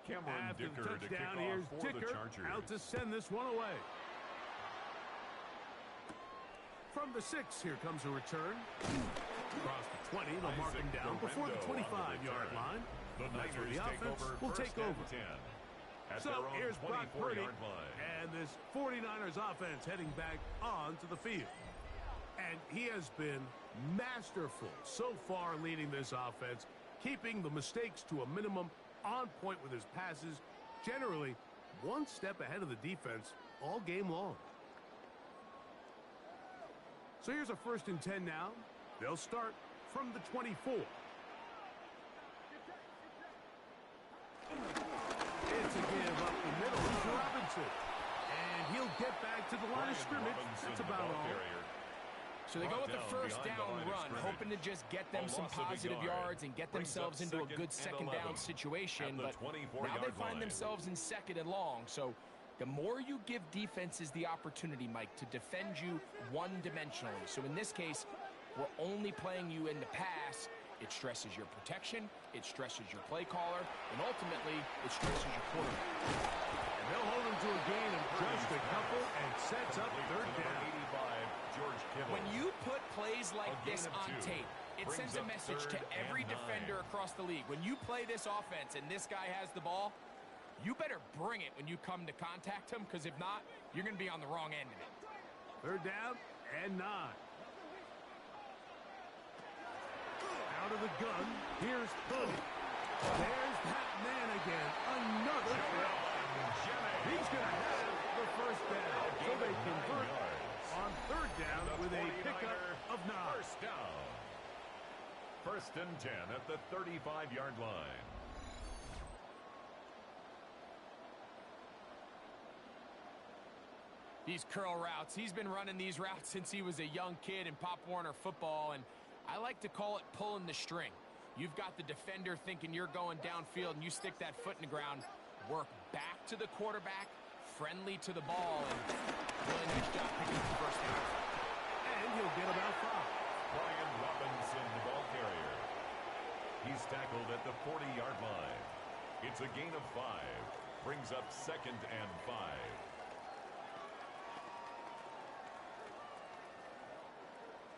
Cameron After the Dicker to kick touchdown, off here's for the Dicker Chargers. out to send this one away. From the 6, here comes a return. Across the 20, they'll mark him down before the 25-yard line. The That's where Niners the take offense over will first take over. and 10. At So their own here's Brock Purdy, 24-yard line. and this 49ers offense heading back onto the field. And he has been masterful so far leading this offense, keeping the mistakes to a minimum on point with his passes, generally one step ahead of the defense all game long. So here's a 1st and 10 now. They'll start from the 24. It's a give up the middle to Robinson. And he'll get back to the line of scrimmage. That's about all. So they go with the 1st down run, hoping to just get them some positive yards and get themselves into a good 2nd down situation. But now they find themselves in 2nd and long. So the more you give defenses the opportunity, Mike, to defend you one-dimensionally. So in this case, we're only playing you in the pass. It stresses your protection, it stresses your play caller, and ultimately, it stresses your quarterback. And they'll hold him to a gain of just a couple and sets up 3rd down. When you put plays like this on tape, it sends a message to every defender across the league. When you play this offense and this guy has the ball, you better bring it when you come to contact him, because if not, you're going to be on the wrong end of it. 3rd down and 9. Out of the gun, here's Purdy. There's Pat Man again. Another throw. He's going to have the 1st down. So they convert on 3rd down with a pickup of 9. 1st down. 1st and 10 at the 35-yard line. These curl routes, he's been running these routes since he was a young kid in Pop Warner football, and I like to call it pulling the string. You've got the defender thinking you're going downfield, and you stick that foot in the ground, work back to the quarterback, friendly to the ball, and really nice job picking up the 1st down. And he'll get about 5. Brian Robinson, the ball carrier. He's tackled at the 40-yard line. It's a gain of 5. Brings up 2nd and 5.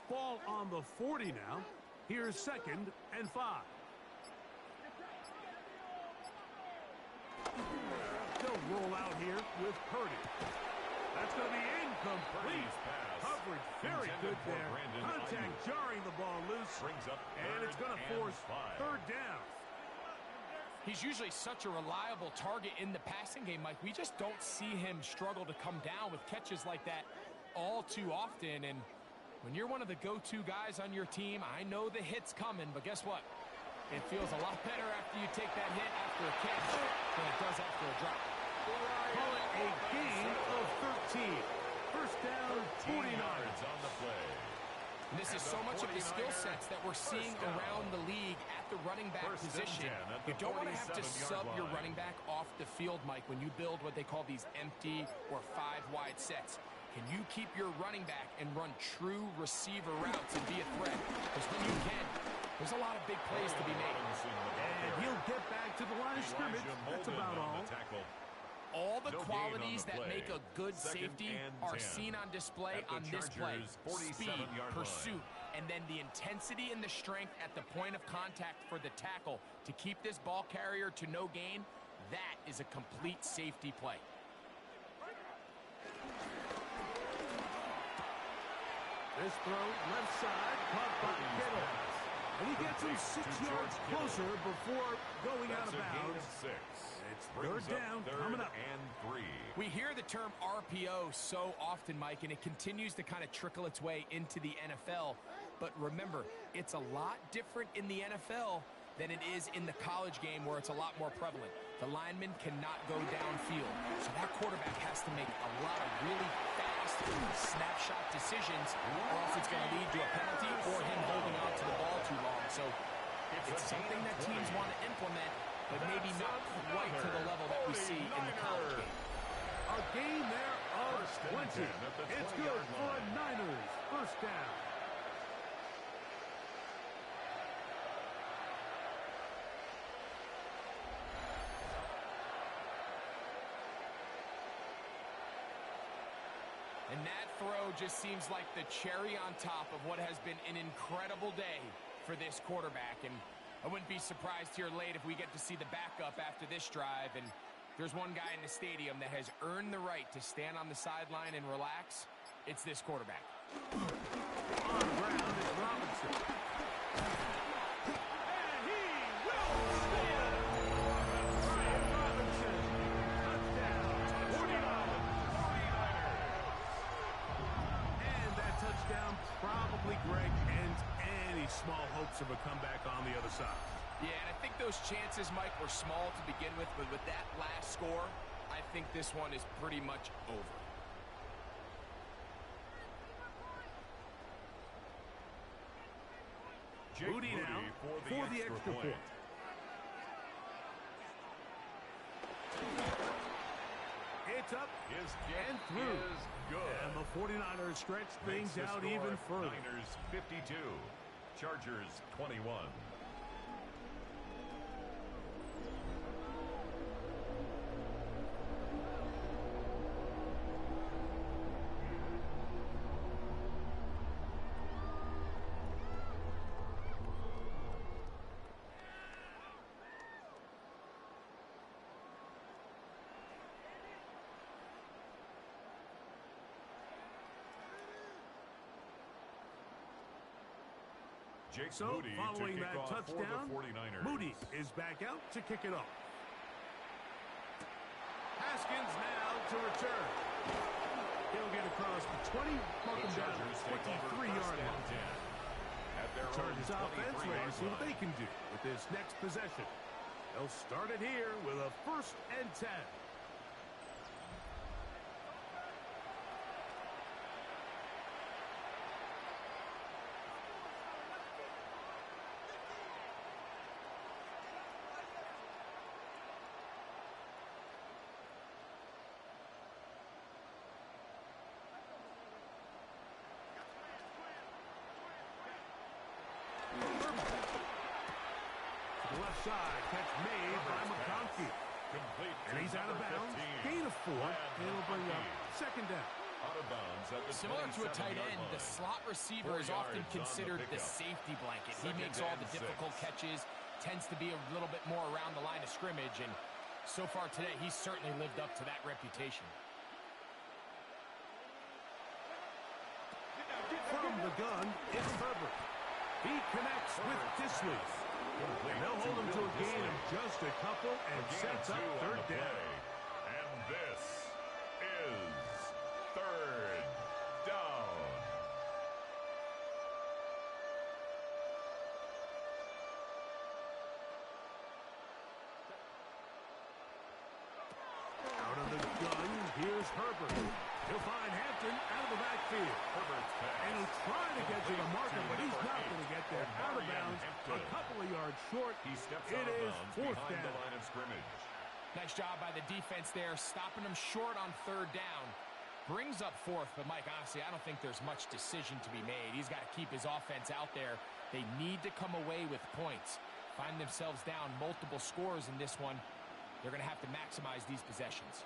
Ball on the 40 now. Here's 2nd and 5. They'll roll out here with Purdy. That's going to be incomplete. Coverage very good there. Contact jarring the ball loose. And it's going to force 3rd down. He's usually such a reliable target in the passing game, Mike. We just don't see him struggle to come down with catches like that all too often. And when you're one of the go-to guys on your team, I know the hit's coming, but guess what? It feels a lot better after you take that hit after a catch than it does after a drop. Call it a gain of 13. 1st down, 49 yards on the play. And this is so much of the skill sets that we're seeing around the league at the running back position. You don't want to have to sub your running back off the field, Mike, when you build what they call these empty or 5-wide sets. Can you keep your running back and run true receiver routes and be a threat? Because when you can, there's a lot of big plays to be made. And he'll get back to the line of scrimmage. That's about all. All the qualities that make a good safety are seen on display on this play. Speed, pursuit, and then the intensity and the strength at the point of contact for the tackle to keep this ball carrier to no gain. That is a complete safety play. This throw, left side, caught by Kittle. And he gets him 6 yards closer before going out of bounds. It's 3rd down, coming up. And 3. We hear the term RPO so often, Mike, and it continues to kind of trickle its way into the NFL. But remember, it's a lot different in the NFL than it is in the college game where it's a lot more prevalent. The lineman cannot go downfield, so that quarterback has to make a lot of really fast snapshot decisions, or else it's going to lead to a penalty or him holding on to the ball too long. So it's something that teams want to implement, but maybe not quite to the level that we see in the college game. A gain there of 20. It's good for a Niners 1st down. And that throw just seems like the cherry on top of what has been an incredible day for this quarterback. And I wouldn't be surprised here late if we get to see the backup after this drive. And there's one guy in the stadium that has earned the right to stand on the sideline and relax. It's this quarterback. On the ground is Robinson. And he will stand. small hopes of a comeback on the other side. Yeah, and I think those chances, Mike, were small to begin with, but with that last score, I think this one is pretty much over. Moody now for the extra point. It's up and through. Is good. And the 49ers stretch things Makes the out score even further. Niners 52, Chargers 21. Jake So, Moody following to kick that off touchdown, for the 49ers. Moody is back out to kick it off. Haskins now to return. He'll get across the 20, mark him down to the 23-yard line. Chargers offense ready to see what they can do with this next possession. They'll start it here with a 1st and 10. To the left side, catch made by McCaffrey. Complete. And he's out of bounds. Gain of 4. It'll bring up 2nd down. Out of bounds at the Similar to a tight 27-yard end, line. the slot receiver 4 is often yards on the considered the pickup. safety blanket. He 2nd makes all and the difficult 6. catches, tends to be a little bit more around the line of scrimmage, and so far today, he's certainly lived up to that reputation. From the gun, it's Herbert. He connects with Disley. And they'll hold him to a gain of just a couple and sets up 3rd down. And this is 3rd down. Out of the gun, here's Herbert. He'll find Hampton out of the backfield. Herbert's pass. And he'll try to get to the marker, but he's not going to get there. Out of bounds, a couple of yards short. He steps It out of is bounds 4th behind the down. line of scrimmage. Nice job by the defense there, stopping him short on 3rd down. Brings up 4th, but Mike, honestly, I don't think there's much decision to be made. He's got to keep his offense out there. They need to come away with points. Find themselves down multiple scores in this one. They're going to have to maximize these possessions.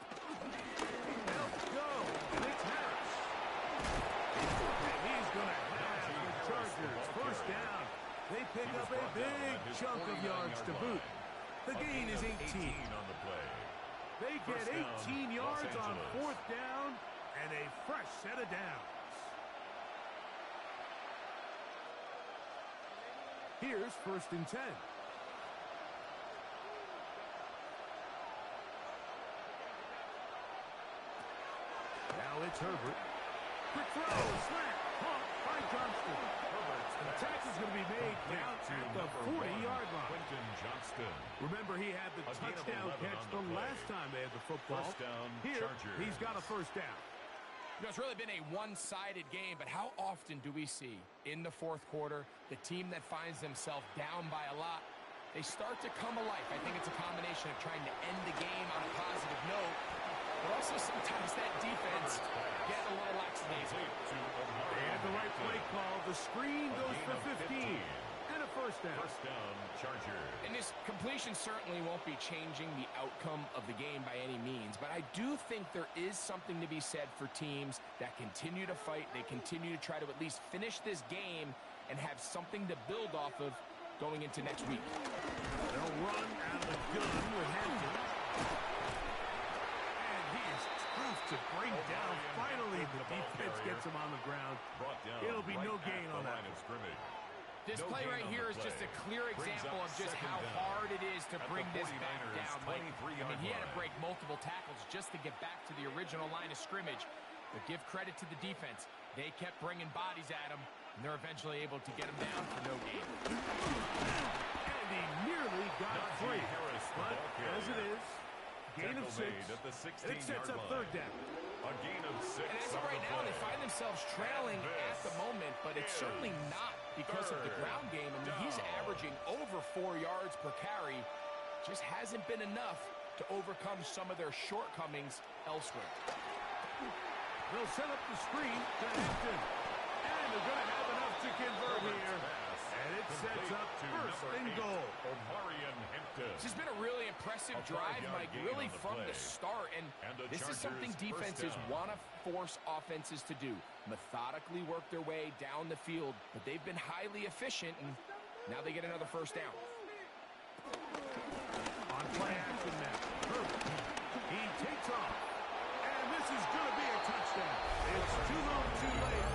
They'll go, and it's Harris. And he's going to have the Chargers 1st down. They pick up a big chunk of yards to boot. The gain is 18. On the play. They get 18 yards on Angeles. 4th down and a fresh set of downs. Here's 1st and 10. Now it's Herbert. Quick throw, slant, caught by Johnston. The tackle's going to be made down at the 40-yard line. Quentin Johnston. Remember, he had the A gain of touchdown 11 catch on the the play. last time they had the football. 1st down, Here, Chargers. he's got a 1st down. You know, it's really been a one-sided game, but how often do we see in the 4th quarter the team that finds themselves down by a lot, they start to come alive? I think it's a combination of trying to end the game on a positive note, but also sometimes that defense get a little lackadaisical. They had the right play call. The screen goes for 15. And a 1st down. 1st down, Chargers. And this completion certainly won't be changing the outcome of the game by any means, but I do think there is something to be said for teams that continue to fight. They continue to try to at least finish this game and have something to build off of going into next week. They'll run out of the gun with Hampton. And he is tough to bring down. Finally, the defense gets him on the ground. Brought down It'll be right no at gain the on that. line of scrimmage. This No play gain right on here the is just a play. clear Brings example up of just 2nd how down. hard it is to At the bring this back 49ers down. Like, 23-yard he had to line. break multiple tackles just to get back to the original line of scrimmage. But give credit to the defense. They kept bringing bodies at him. And they're eventually able to get him down for no gain. And he nearly got free. But as it is, gain of 6. At the And it sets up 16-yard third down. A gain of 6. And as of right now, they find themselves trailing at the moment, but it's certainly not because of the ground game. I mean, he's averaging over 4 yards per carry. Just hasn't been enough to overcome some of their shortcomings elsewhere. They'll set up the screen to Hampton. And they're going to have enough to convert here. And it sets up first and goal. This has been a really impressive drive, Mike, really from the start. And this is something defenses want to force offenses to do. Methodically work their way down the field, but they've been highly efficient, and now they get another first down. On play action now. He takes off. And this is going to be a touchdown. It's too little too late.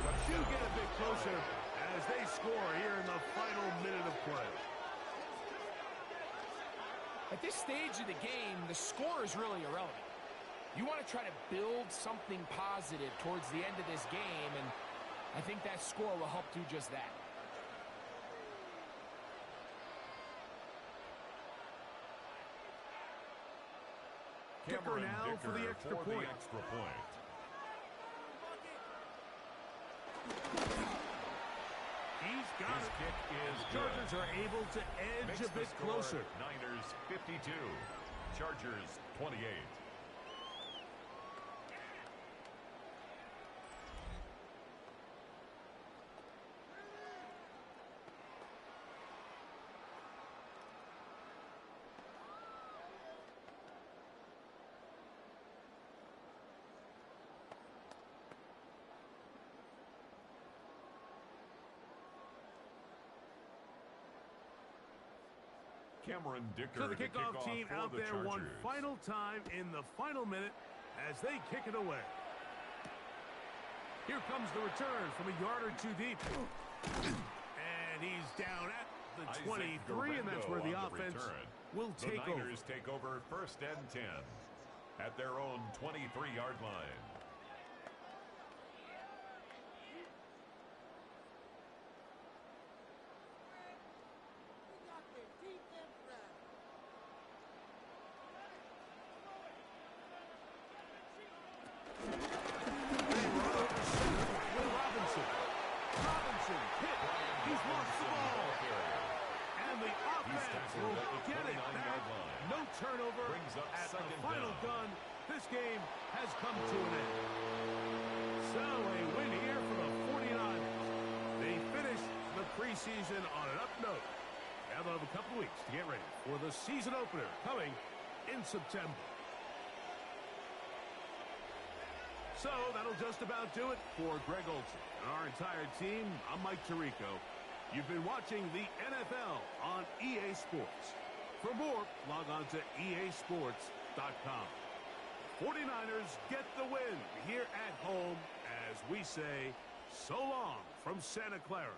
But you get a bit closer as they score here in the final minute of play. At this stage of the game, the score is really irrelevant. You want to try to build something positive towards the end of this game, and I think that score will help do just that. Kicker now for the extra point. He's got it. Kick is The Chargers are able to edge a bit closer. Niners 52, Chargers 28. Cameron Dicker, So the kickoff team out there one final time in the final minute as they kick it away. Here comes the return from a yard or two deep. And he's down at the 23, and that's where the offense will take over. The Niners take over first and 10 at their own 23-yard line. Turnover at the final gun. This game has come to an end. So a win here for the 49ers. They finish the preseason on an up note. Now they'll have a couple weeks to get ready for the season opener coming in September. So that'll just about do it for Greg Olsen and our entire team. I'm Mike Tirico. You've been watching the NFL on EA Sports. For more, log on to easports.com. 49ers get the win here at home as we say so long from Santa Clara.